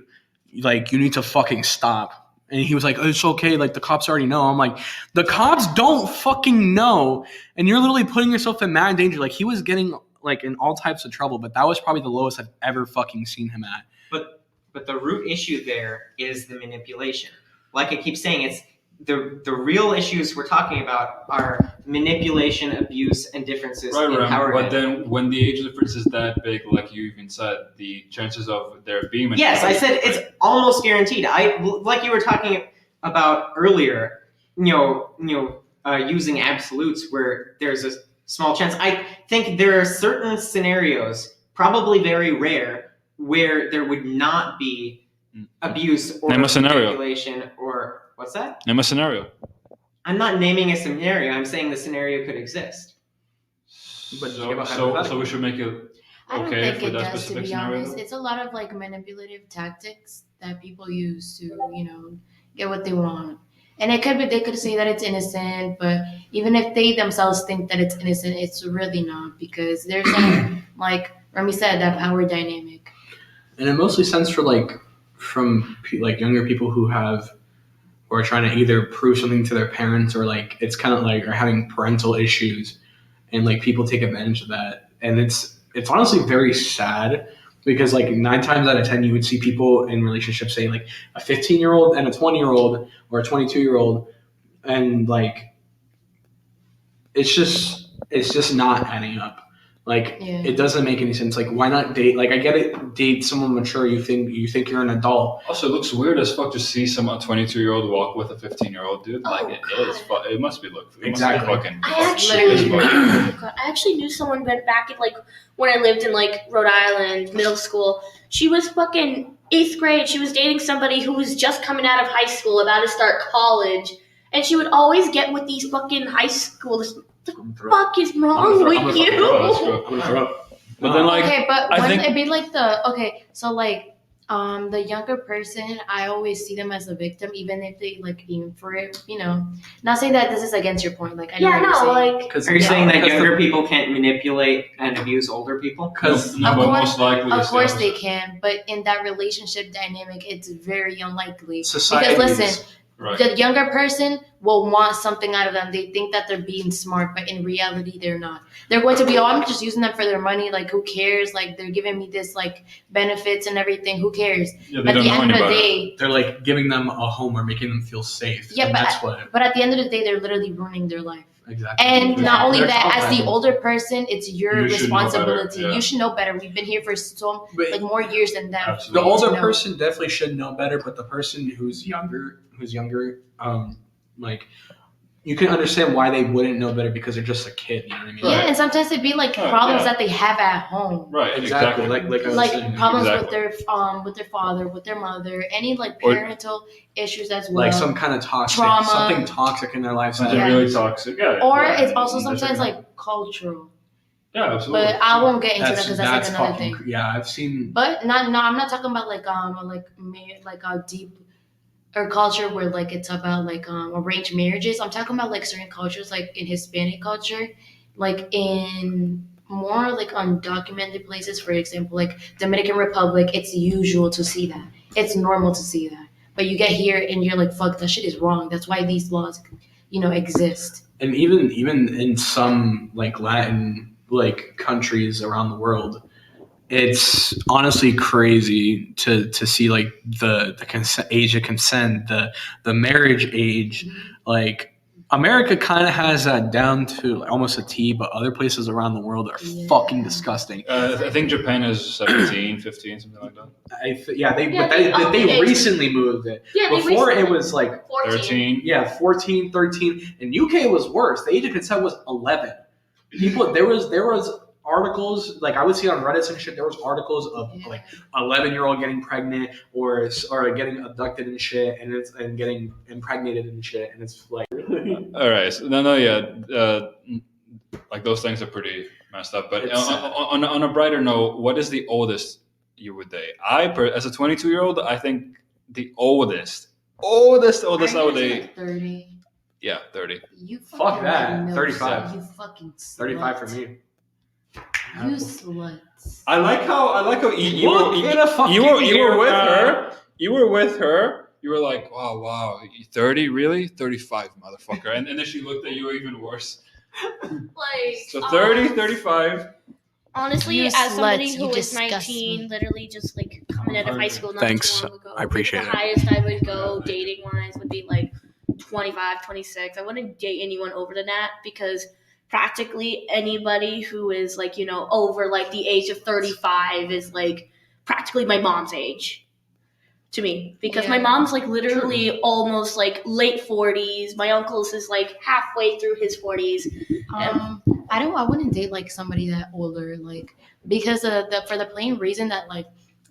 like you need to fucking stop. And he was like, oh, it's okay, like the cops already know. I'm like, the cops don't fucking know, and you're literally putting yourself in mad danger. Like he was getting like in all types of trouble, but that was probably the lowest I've ever fucking seen him at. But the root issue there is the manipulation. Like I keep saying, it's the real issues we're talking about are manipulation, abuse, and differences in power. But then when the age difference is that big, like you even said, the chances of there being Yes, I said it's almost guaranteed. Like you were talking about earlier, using absolutes where there's a small chance. I think there are certain scenarios, probably very rare, where there would not be abuse or Name a scenario. manipulation or what's that? Name a scenario. I'm not naming a scenario. I'm saying the scenario could exist. But So we should make it I don't okay think for it that does, to specific be scenario. honest. It's a lot of like manipulative tactics that people use to, get what they want. And it could be they could say that it's innocent, but even if they themselves think that it's innocent, it's really not, because there's like Remy said, that power dynamic. And it mostly stems from younger people who are trying to either prove something to their parents, or like it's kind of like are having parental issues, and like people take advantage of that. And it's honestly very sad, because like 9 times out of 10 you would see people in relationships say like a 15-year-old and a 20-year-old or a 22-year-old, and like it's just not adding up. Like Yeah. it doesn't make any sense. Like why not date? Like I get it, date someone mature. You think you're an adult. Also, it looks weird as fuck to see some 22-year-old walk with a 15-year-old dude. Like it must be Exactly. fucking. I actually knew someone back in like when I lived in like Rhode Island, middle school. She was fucking 8th grade. She was dating somebody who was just coming out of high school, about to start college, and she would always get with these fucking high schoolers. What the fuck is wrong with you? I'm gonna throw up. But then like Okay, but I wouldn't think- it be like so like the younger person, I always see them as a victim, even if they like aim for it, Not saying that this is against your point, like I know Yeah, what you're no, saying. like Are you saying that younger people can't manipulate and abuse older people? Because no, Of but course- most likely Of course it's they can, but in that relationship dynamic, it's very unlikely. society Because listen, right. the younger person will want something out of them. They think that they're being smart, but in reality, they're not. They're going to be, I'm just using them for their money. Like, who cares? Like, they're giving me this, like, benefits and everything. Who cares? Yeah, they At don't the know end any of the better. day, they're like giving them a home or making them feel safe. Yeah, and but- that's what but at the end of the day, they're literally ruining their life. exactly. And not only They're that, as the traumatized. older person, it's your You should know better, responsibility. yeah. You should know better. We've been here for so But more years than them. Absolutely. the older No. person definitely should know better, but the person who's younger, like you can understand why they wouldn't know better, because they're just a kid. You know what I mean? Yeah, and sometimes it'd be like Right, problems yeah. that they have at home. Right, Exactly. Like I was Like saying. problems Exactly. with their father, with their mother, any like Or- parental issues as well. like some kind of trauma. something toxic in their life. Something Yeah. really toxic. Yeah. or yeah, it's also that's sometimes it. like cultural. Yeah, absolutely. But I won't get into that because that's like another fucking, thing. yeah, I've seen. But I'm not talking about like a deep or culture where like it's about like arranged marriages. I'm talking about like certain cultures, like in Hispanic culture, like in more like undocumented places, for example, like Dominican Republic. It's usual to see that. It's normal to see that. But you get here and you're like, fuck, that shit is wrong. That's why these laws, exist. And even in some like Latin like countries around the world, it's honestly crazy to see like the age of consent, the marriage age, like America kind of has that down to almost a T, but other places around the world are fucking disgusting. I think Japan is 17, 15, something like that. They recently moved it. Yeah, they Before recently- it was like 13. 14, 13. In UK was worse. The age of consent was 11. People, there was articles, like I would see on Reddit and shit, there was articles of like 11-year-old getting pregnant or getting abducted and shit, and getting impregnated and shit, and it's like All right. So, like those things are pretty messed up. But on a brighter note, what is the oldest you would date? As a 22-year-old, I think the oldest I would date. Like 30. Yeah, 30. You Fuck that. fucking 35. You fucking slut. 35 for me. You sluts. I like how you Look in a fucking were with mirror. her. You were with her. You were like, wow, 30, really? 35, motherfucker. And then she looked at you even worse. Like, So 30, 35. honestly, You as somebody sluts, who you was disgust 19, me. literally just like coming out of high school not Thanks. too long ago, I appreciate the it. highest I would go dating wise would be like 25, 26. I wouldn't date anyone over than that because practically anybody who is like, over like the age of 35 is like practically my mom's age to me because my mom's like literally almost like late 40s. My uncle's is like halfway through his 40s. I wouldn't date like somebody that older, like because for the plain reason that like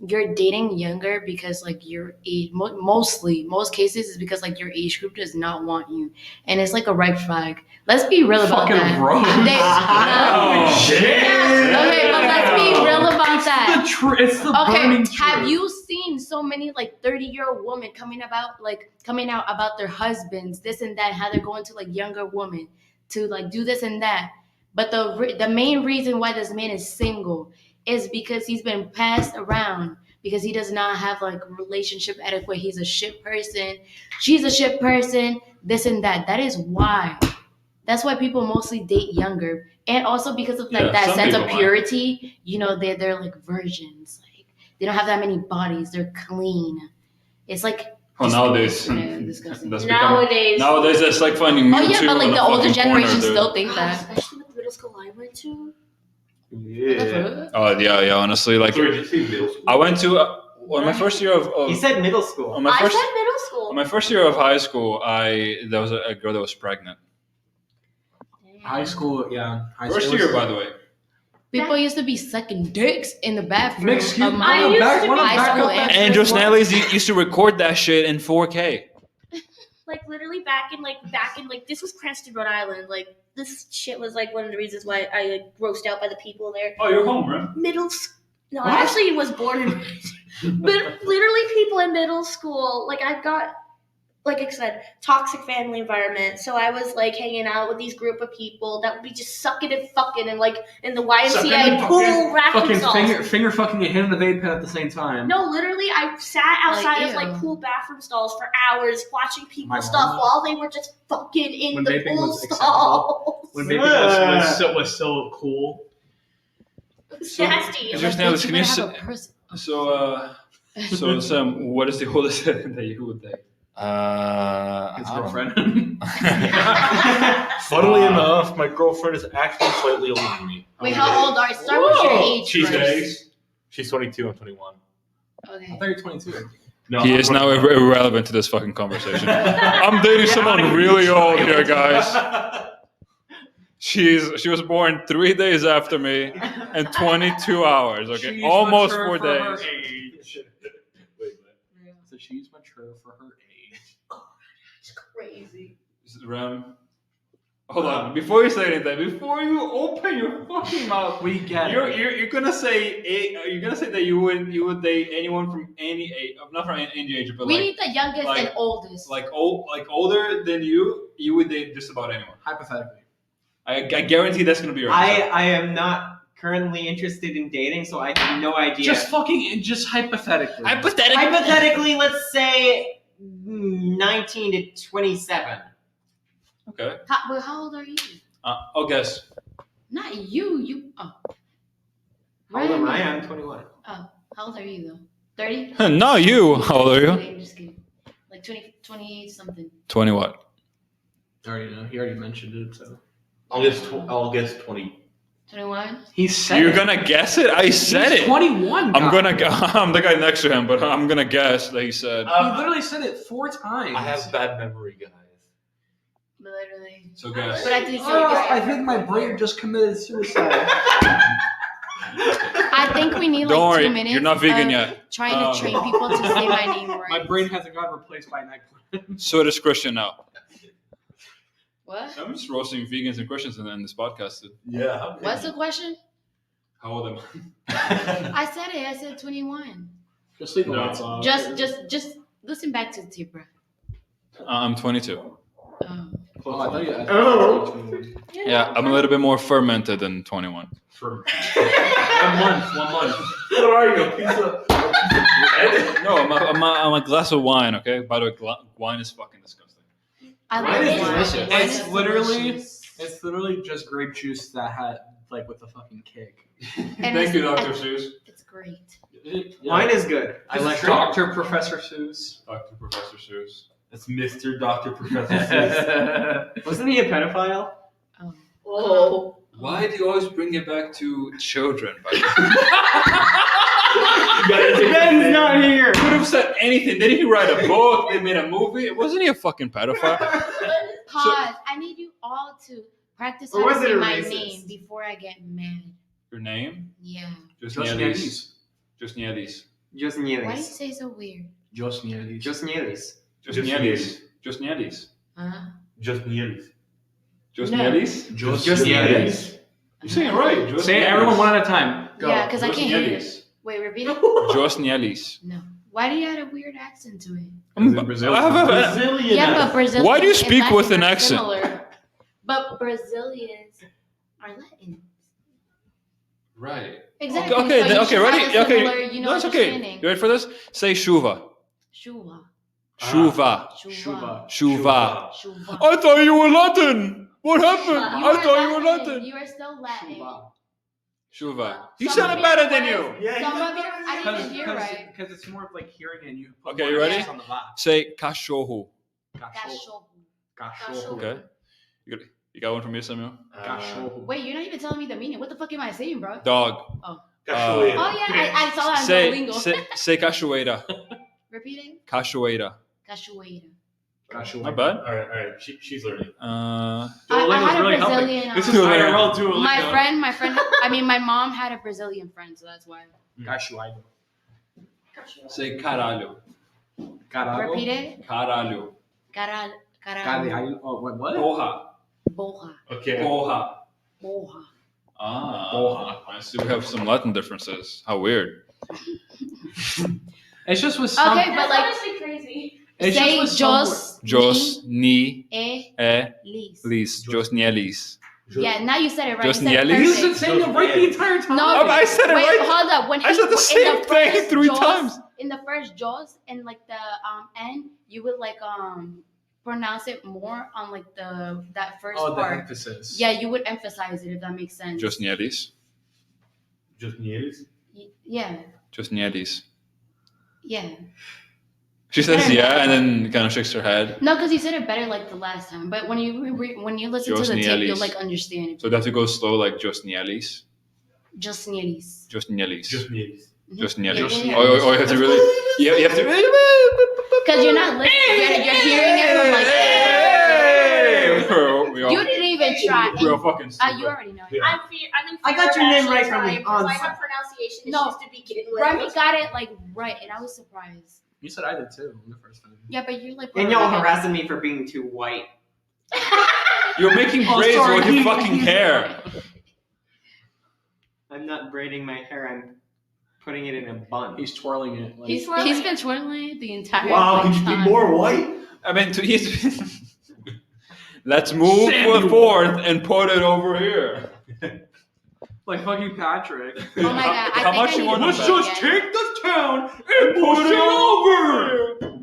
you're dating younger because like your age, most cases is because like your age group does not want you, and it's like a red flag. Let's be real about Fucking that. wrong. Oh, shit. Okay, but let's be real about that. It's the burning Okay, have truth. you seen so many like 30-year-old women coming out about their husbands, this and that, how they're going to like younger women to like do this and that? But the main reason why this man is single is because he's been passed around because he does not have like relationship etiquette. He's a shit person. She's a shit person. This and that. That is why. That's why people mostly date younger, and also because of like that some sense of people might. purity. They're like virgins. Like they don't have that many bodies. They're clean. It's like Well, nowadays, disgusting. that's Nowadays, nowadays it's like finding Oh Mewtwo yeah, but like in the a older fucking corner, generation dude. still think that. especially with the middle school I went to. Yeah. Oh yeah, honestly, like Sorry, did you say middle school? I went to on my first year of He said middle school. on my I first said middle school. on my first year of high school, there was a girl that was pregnant. High school, yeah. First year, by the way. People used to be sucking dicks in the bathroom. Excuse of me, my used back, to wanna be- back high school up that and Andrew shit? Snellies used to record that shit in 4K. Like literally back in this was Cranston, Rhode Island. Like this shit was like one of the reasons why I like grossed out by the people there. Oh, you're home, bro. No, I actually was born in but literally people in middle school, like I got like I said, toxic family environment. So I was like hanging out with these group of people that would be just sucking and fucking and like in the Sucking YMCA and pool racking Fucking stalls. finger fucking and hitting the vape pen at the same time. No, literally, I sat outside of ew. like pool bathroom stalls for hours watching people My stuff mom- while they were just fucking in When the vaping pool was stalls. When vaping was so cool. It's nasty. Andrew Snellies, can you say? so Sam, what is the oldest that you would date? His I don't girlfriend. Funnily enough, my girlfriend is actually slightly older than me. Wait, how old are you? Start with your age She's first. She's 22. I'm 21. Okay. I thought you were 22. No, He I'm is now 21. irrelevant to this fucking conversation. I'm dating someone really old here, guys. She was born 3 days after me and 22 hours. Okay, She's almost mature 4 for her days. age. Wait, So she's mature for her age. It's crazy. Ram, hold on. Before you say anything, before you open your fucking mouth, We get you're gonna say that you would date anyone from any age, not from any age, but We like need the youngest like- and oldest. like older than you would date just about anyone. hypothetically. I guarantee that's gonna be your answer. I am not currently interested in dating, so I have no idea. Just hypothetically. Hypothetically, let's say 19 to 27. Okay. How old are you? I'll guess. Not you. You. Oh. How old am I? I'm 21. How old are you though? 30? Not you. How old are you? I'm just kidding. Like 20, 28 something. 20 what? I already know. He already mentioned it. So I'll guess 20. 21. he said You're it. gonna guess it? I said He's it. 21. I'm God. I'm the guy next to him, but I'm gonna guess that he said. He literally said it 4 times. I have bad memory, guys. Literally. So guess. But I did say I think my brain just committed suicide. I think we need like Don't worry, 2 minutes. you're not vegan of yet. Trying to train people to say my name right. My brain hasn't gotten replaced by an eggplant. So does Christian now. What? I'm just roasting vegans and Christians in this podcast. Yeah. What's the question? How old am I? I said it. I said 21. Just leave the No. lights off. Just listen back to the tape, bro. I'm 22. Oh, I thought you. Oh. Yeah, I'm a little bit more fermented than 21. For 1 month. 1 month. what are you? A piece of bread? No, I'm a glass of wine. Okay. By the way, wine is fucking disgusting. I Wine love is wine. delicious. Wine It's is literally- delicious. It's literally just grape juice that had like with the fucking kick. And Thank you, it's- Dr. Seuss. It's great. Wine is good. I like Dr. Professor Seuss. Dr. Professor Seuss. That's Mr. Dr. Professor Seuss. Wasn't he a pedophile? Oh. Whoa. Why do you always bring it back to children? Ben's not here. Could have said anything. Didn't he write a book? They made a movie. Wasn't he a fucking pedophile? Pause. I need you all to practice Or how was to it say a my racist? name before I get mad. Your name? Yeah. Just Just Nielis. Nielis. Just Nielis. Just Why do you Nielis. say so weird? Just Nielis. Just Nielis. Just Just Nielis. Nielis. Just Nielis. Huh? Just Nielis. Just No. Nielis? Just Nielis. You're saying it right. Just Say it, Nielis. everyone one at a time. Go. Yeah, because I Just can't hear Nielis. it. Wait, repeat it? Just Nielis. No. Why do you add a weird accent to it? in Brazil. I have a- Brazilian. Yeah, but Brazilians Why do you and speak Latins with an are accent? similar. But Brazilians are Latin. Right. Exactly. Okay, so you okay, should ready? have a Okay. similar, you know, No, it's okay. understanding. You ready for this? Say shuva. Shuva. Shuva. Shuva. Shuva. Shuva. I thought you were Latin. What happened? You I are thought you were Latin. You are still Latin. Shuva. Shuva. He Some sounded of it better than was- you. Yeah, Some of you, I didn't even hear right. Because it's more of like hearing it and you put Okay, more you ready? emphasis on the va. Say cachorro. Cachorro. Cachorro. Cachorro. Okay. You got one from me, Samuel? Cachorro. Wait, you're not even telling me the meaning. What the fuck am I saying, bro? Dog. Cachoeira. Oh yeah, I saw that on Say Duolingo. say cachoeira. Repeat it. Cachoeira. Cachoeira. Cachorro. Not bad. All right. She's learning. I Duolingo's had a really helping. Brazilian. This is Duolingo. IRL Duolingo. my friend. I mean, my mom had a Brazilian friend, so that's why. Cachorro. Say caralho. Caralho. Repeat it. Caralho. Caralho. Caralho. Oh, what? Porra. Boja. Okay. Porra. Boja. Ah. Porra. I see we have some Latin differences. How weird. It's just with some. Okay, but That's like honestly crazy. It's say just with some Jos. Jos ni E. lis. Lis. Jos nielis. Yeah, now you said it right. Just you said it Nielis? You perfect. said saying it right the entire time. No, I said it wait, right. hold up. When I said the in same thing first 3 Jaws- times. In the first Jaws and like the end, you would like pronounce it more on like that first Oh, the part. emphasis. Yeah, you would emphasize it if that makes sense. Jos nielis. Just Nielis. Yeah, Jos nielis. yeah. She says Better yeah, not. and then kind of shakes her head. No, because you said it better like the last time. But when you when you listen Jos to the tape, Nielis. you'll like understand it. So you have to go slow, like Jos nielis. Just Nielis. Jos nielis. Just Nielis. Jos Yeah, nielis. yeah, yeah. Oh, you have to really. You have to. Because you're not listening. You're hearing it from like. We all, You didn't even try. we all fucking stupid. You already know. Yeah. I'm in fear I got of your name actually right from trying the because I onset. have pronunciation No. issues to begin with. Remy got it like right, and I was surprised. You said I did too the first time. Yeah, but you're like. And y'all harassing me for being too white. You're making Oh, braids sorry. with your fucking hair. I'm not braiding my hair. I'm putting it in a bun. He's twirling it. Like, He's been twirling it the entire Wow, fucking could you be time. more white? I mean, let's move forth and put it over here. like fucking Patrick. Oh my god! How I much think you I want need to to bet? pee again. take this town and Put it over.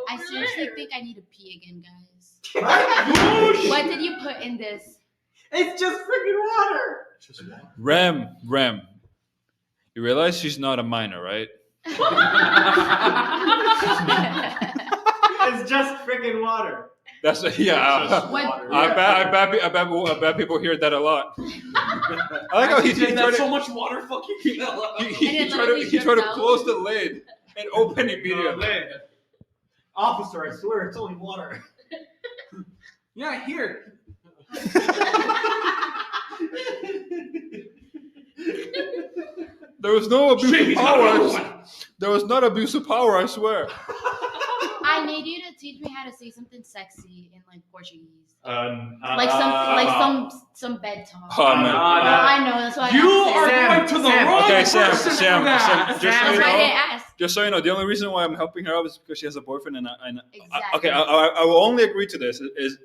I seriously think I need to pee again, guys. What? What did you put in this? It's just freaking water. Rem. You realize she's not a minor, right? It's just freaking water. That's What- I bet people hear that a lot. I like how he tried That's to, so much water fucking fell out. he And then tried to, literally he tried to dripped close out. the lid and open immediately. Officer, I swear it's only water. Yeah, here. There was no abuse Shit, of he's not powers. open. There was not abuse of power, I swear. I need you to teach me how to say something sexy in like Portuguese. Like Some bed talk. Oh, man. I know, that's why You I are asked. going to the Sam. wrong Okay, Sam, person Sam, for that. Sam, just so That's you why I know, didn't ask. just so you know, the only reason why I'm helping her out is because she has a boyfriend, and Exactly. okay, I will only agree to this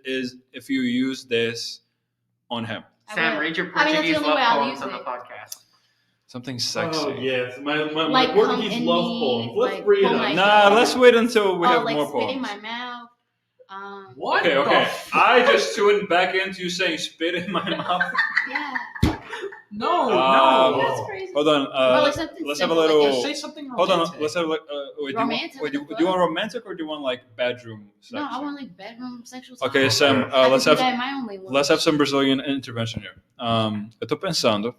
is if you use this on him. Sam, read your I mean, that's the Portuguese only love way I'll poems use on the it. podcast. Something sexy. Oh yes, my Like, Portuguese come in love me, poems. Let's like, read oh them. my Nah, let's wait until we have like more spit in poems. my mouth. What? Okay, the okay. f- I just tuned back into you saying spit in my mouth. Yeah. No, Um, no. That's crazy. Hold on. But like something let's have a simple, like, little. Just say something Hold romantic. on. Let's have like. Wait, do Romantic, you, what the do you want fuck? romantic or do you want like bedroom sex? No, I want like bedroom sexual talk. Okay, Sam. I Let's could do have that in my own language. let's have some Brazilian intervention here. Eu tô pensando.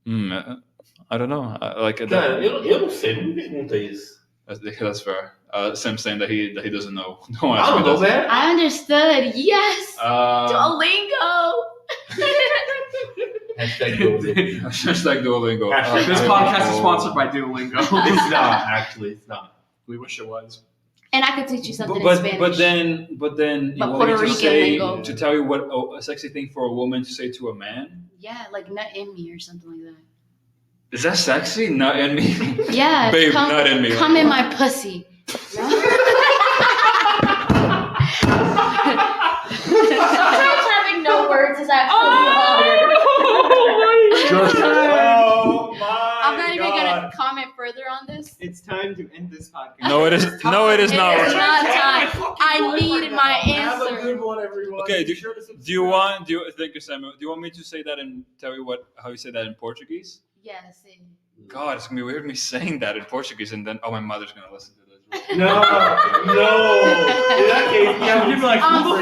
I don't know. Like Cara, eu não sei, não me pergunta isso. that's fair. Sam saying that he doesn't know. Don't I ask me don't know that. that. I understood. Yes. Duolingo. Hashtag Duolingo. Hashtag Duolingo. Hashtag This Oh. podcast is sponsored by Duolingo. It's not actually. It's not. We wish it was. And I could teach you something in But Spanish. but then you But want me Puerto to Rican say lingo. to tell you what a sexy thing for a woman to say to a man? Yeah, like nut in me or something like that. Is that sexy? Not in me. Yeah, Babe, come, not in me. Come in my pussy. Sometimes having no words is actually hard. Oh my I'm not even gonna comment further on this. It's time to end this podcast. No, it is. No, it is It not. is not time. I need my Have a good answer. one, everyone. Okay, Be sure to subscribe. Do you want? Thank you, Samuel. Do you want me to say that and tell you how you say that in Portuguese? Yeah, see. God, it's gonna be weird me saying that in Portuguese, and then my mother's gonna listen to this. No. In that case, yeah, you'd be like, Spell it.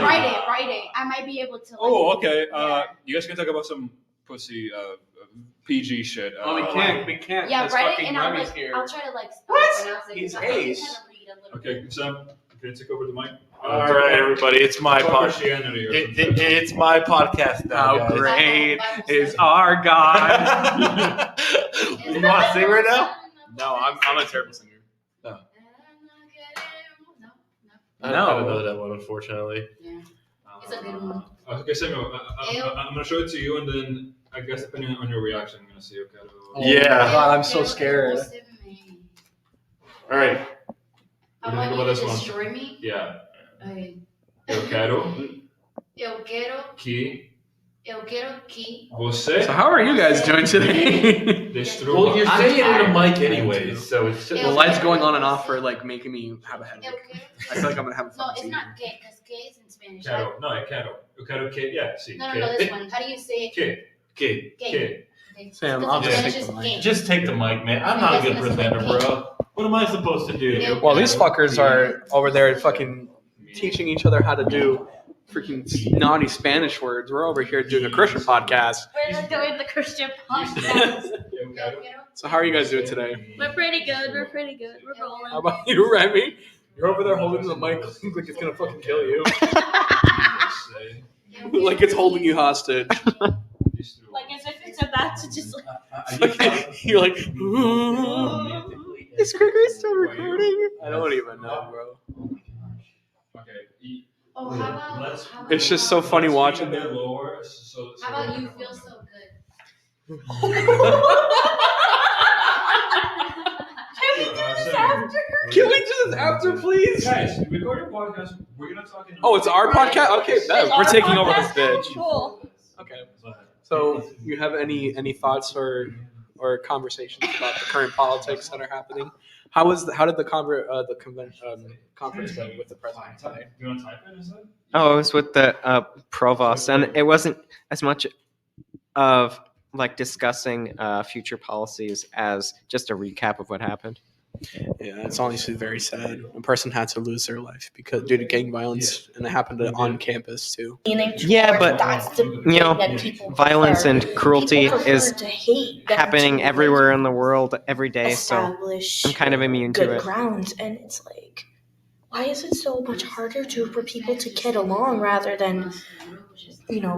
"Write Write it. I might be able to. Like, Oh, okay. Yeah. You guys can talk about some pussy PG shit. Oh, we can't. We can't. Yeah, Because write it, fucking and I'll Remy's like. here. I'll try to like What? pronounce it. He's 'cause I can ace. kinda read a little Okay, Sam, can you take over the mic? All right, everybody, it's my Talk podcast. Christianity or something. It's my podcast now, How guys. great is our God? You want to sing right now? No, I'm a terrible singer. I don't know that one, unfortunately. Yeah, it's a good one. Okay, Samuel, I'm gonna show it to you, and then I guess depending on your reaction, I'm gonna see. Okay. Yeah. God, I'm so scared. All right. What do you think I about want this you to one? destroy me. Yeah. Okay. Eu quero Eu quero que. você So how are you guys doing today? destrua. Well, you're I'm saying it in tired. a mic anyway, so it's The Yeah. lights going on and off are like making me have a Eu headache. quero. I feel like I'm gonna have a No, fucking it's seizure. not que, because que is in Spanish. Quero. No, é quero. Eu quero que. Yeah, sim. No, que. this one. How do you say it? Que. okay. Gay. Que. Okay. Sam, Because I'll in just Spanish take it's the mic. gay. Just take the mic, man. I'm not a good Listen, presenter, listen. bro. What am I supposed to do? Yeah. Well, these fuckers are over there fucking teaching each other how to do freaking naughty Spanish words. We're over here doing a Christian podcast. We're doing the Christian podcast. Eu quero. So how are you guys doing today? We're pretty good. We're pretty good. We're How rolling. about you, Remy? You're over there holding the mic like it's gonna fucking kill you. Say. Like it's holding you hostage. Destrua. Like as if it's about to just like. You're like, is Gregory still recording? I don't even know, bro. Okay. Oh, how about, Let's- how about It's just so funny Let's watching speak a bit them. lower, so How about you feel so good? Can we do this after, please? Guys, record your podcast. We're gonna talk in. Oh, it's our podcast. Okay, bet. It's We're our taking over this podcast? bitch. Cool. Okay. So, you have any thoughts or conversations about the current politics that are happening? How did the conference go with the president today? Do you want to type it? Is that? Oh, it was with the provost, and it wasn't as much of like discussing future policies as just a recap of what happened. Yeah, it's honestly very sad. A person had to lose their life because due to gang violence, and it happened on campus too. Yeah, but violence and cruelty is happening everywhere in the world every day, so I'm kind of immune to it. Grounds, and it's like, why is it so much harder for people to get along rather than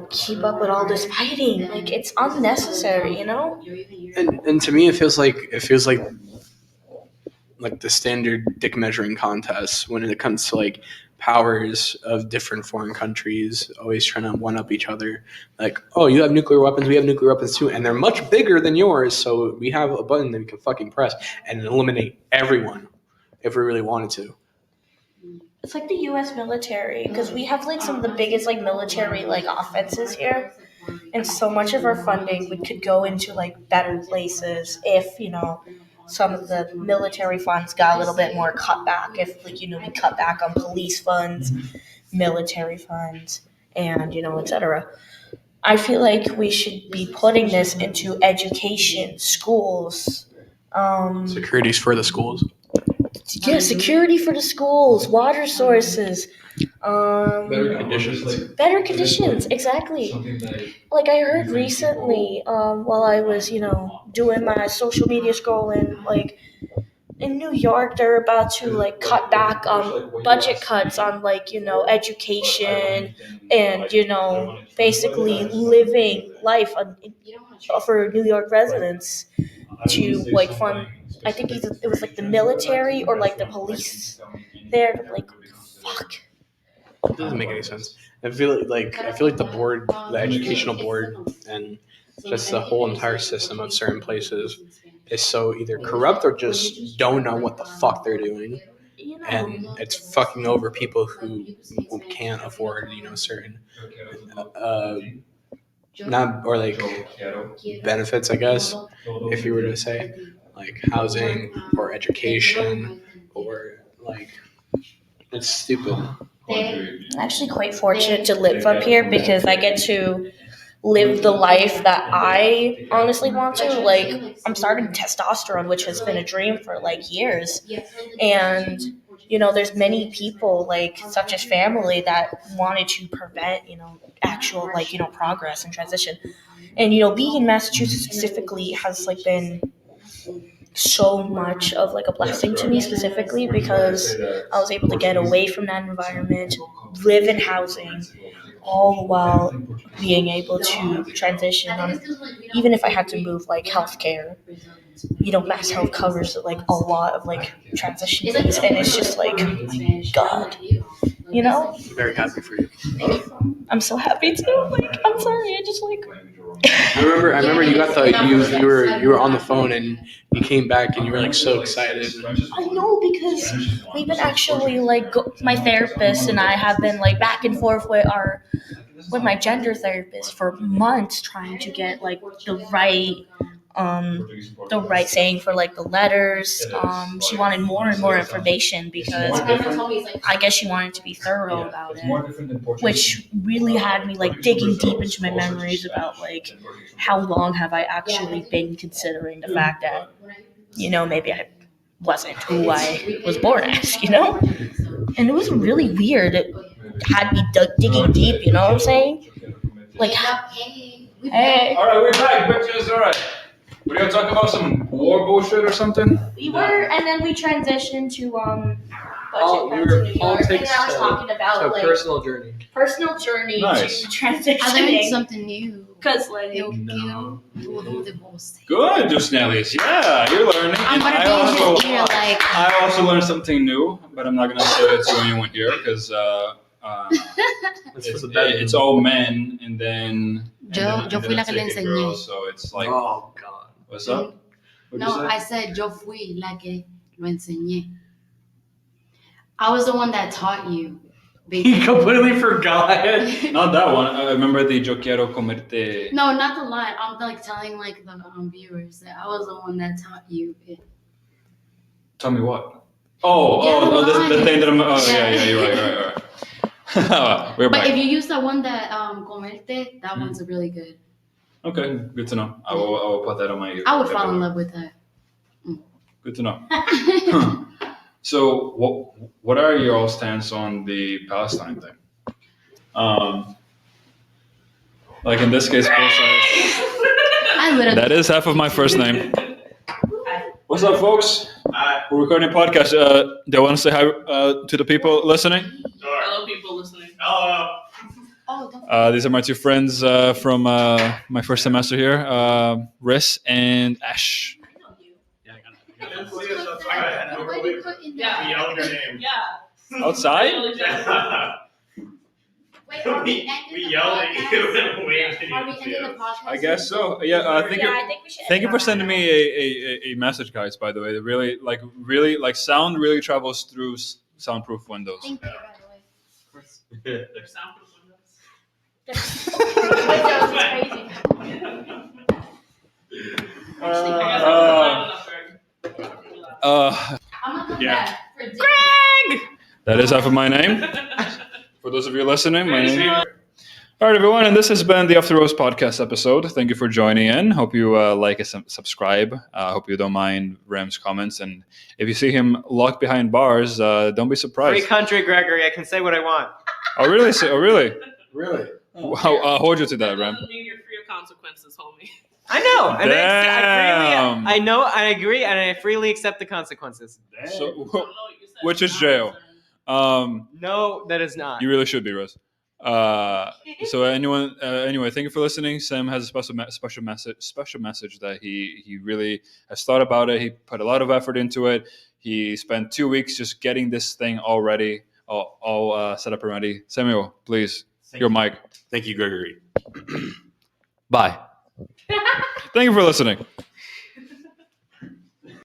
keep up with all this fighting? Like, it's unnecessary, And to me, it feels like the standard dick measuring contest when it comes to like powers of different foreign countries always trying to one up each other. Like, oh, you have nuclear weapons, we have nuclear weapons too, and they're much bigger than yours, so we have a button that we can fucking press and eliminate everyone if we really wanted to. It's like the U.S. military, because we have like some of the biggest like military like offenses here, and so much of our funding could go into like better places if some of the military funds got a little bit more cut back. If we cut back on police funds, military funds, and etc. I feel like we should be putting this into education, schools. Securities for the schools. Yeah, security for the schools, water sources, Better conditions. better conditions, exactly. Like I heard recently, while I was, doing my social media scrolling, like in New York, they're about to like cut back on budget cuts on like, education and, basically living life for New York residents to like fund. I think it was like the military or like the police there. Like, fuck. It doesn't make any sense. I feel like the board, the educational board, and just the whole entire system of certain places is so either corrupt or just don't know what the fuck they're doing, and it's fucking over people who can't afford certain not or like benefits, I guess, if you were to say like housing or education or like it's stupid. I'm actually quite fortunate to live up here because I get to live the life that I honestly want to. Like, I'm starting testosterone, which has been a dream for like years. And, there's many people, like, such as family, that wanted to prevent, actual, like, progress and transition. And, being in Massachusetts specifically has, like, been so much of like a blessing to me specifically because I was able to get away from that environment, live in housing, all while being able to transition on, even if I had to move like healthcare. Mass health covers like a lot of like transition fees, and it's just like, oh my God, I'm very happy for you. I'm so happy too. Like, I'm sorry, I just like. I remember you got you were on the phone and you came back and you were like so excited. I know, because we've been actually like my therapist and I have been like back and forth with my gender therapist for months trying to get like the right saying for like the letters. She wanted more and more information because I guess she wanted to be thorough about it, which really had me like digging deep into my memories about like how long have I actually been considering the fact that maybe I wasn't who I was born as, and it was really weird. It had me digging deep, you know what I'm saying? Like, hey. All right, we're back, bitches. All right. We're gonna talk about some war bullshit or something. We were, and then we transitioned to budget cuts in New York, politics, and I was talking about like personal journey. Nice. to transitioning. I learned something new. Because like, Eu quero tudo de você. Good, Jusnelis. Yeah, you're learning. I'm And gonna be in his ear like. I also learned something new, but I'm not gonna say it to anyone here because it's all men, and then Yo fui la que le it's like a enseñé. girl, so it's like, Oh God. what's up? What'd No, you say? I said yo fui la que lo enseñé. I was the one that taught you. He completely forgot. Not that one. I remember the yo quiero comerte. No, not the line. I'm like telling like the viewers that I was the one that taught you it. Tell me what? Yeah, The thing that I'm. Oh, Yeah. yeah, you're right. We're But back. if you use the one that comerte, that one's really good. Okay, good to know. I will put that on my. I would fall in love with that. Good to know. So, what are your all stance on the Palestine thing? Like in this case, both sides. I literally. That is half of my first name. What's up, folks? We're recording a podcast. Do you want to say hi to the people listening? Hello, people listening. Oh, don't. These are my two friends from my first semester here, Riss and Ash. Yeah, I got it. Why do you put in Yeah. that? We yelled your name. Yeah. Outside? Wait, are we ending We the yelled at podcast? you and waved Are we ending the podcast? I guess so. Yeah, I think we should. thank you for sending me a message, guys. By the way, really sound really travels through soundproof windows. Thank you, by the way. There's soundproof windows. I'm not coming Yeah. back for dinner. That is half of my name. For those of you listening, my name. All right, everyone, and this has been the Off the Roast podcast episode. Thank you for joining in. Hope you like and subscribe. Hope you don't mind Ram's comments, and if you see him locked behind bars, don't be Free surprised. country, Gregory. I can say what I want. Oh, really? Oh, really? Really? I'll hold you to that, Ram. Doesn't mean you're free of consequences, homie. I know. And Damn. I know. I agree, and I freely accept the consequences. So, which is jail. No, that is not. You really should be, Rose. So anyway, thank you for listening. Sam has a special message that he really has thought about it. He put a lot of effort into it. He spent 2 weeks just getting this thing all ready, all set up and ready. Samuel, please, your mic. Thank you, Gregory. Bye. Thank you for listening.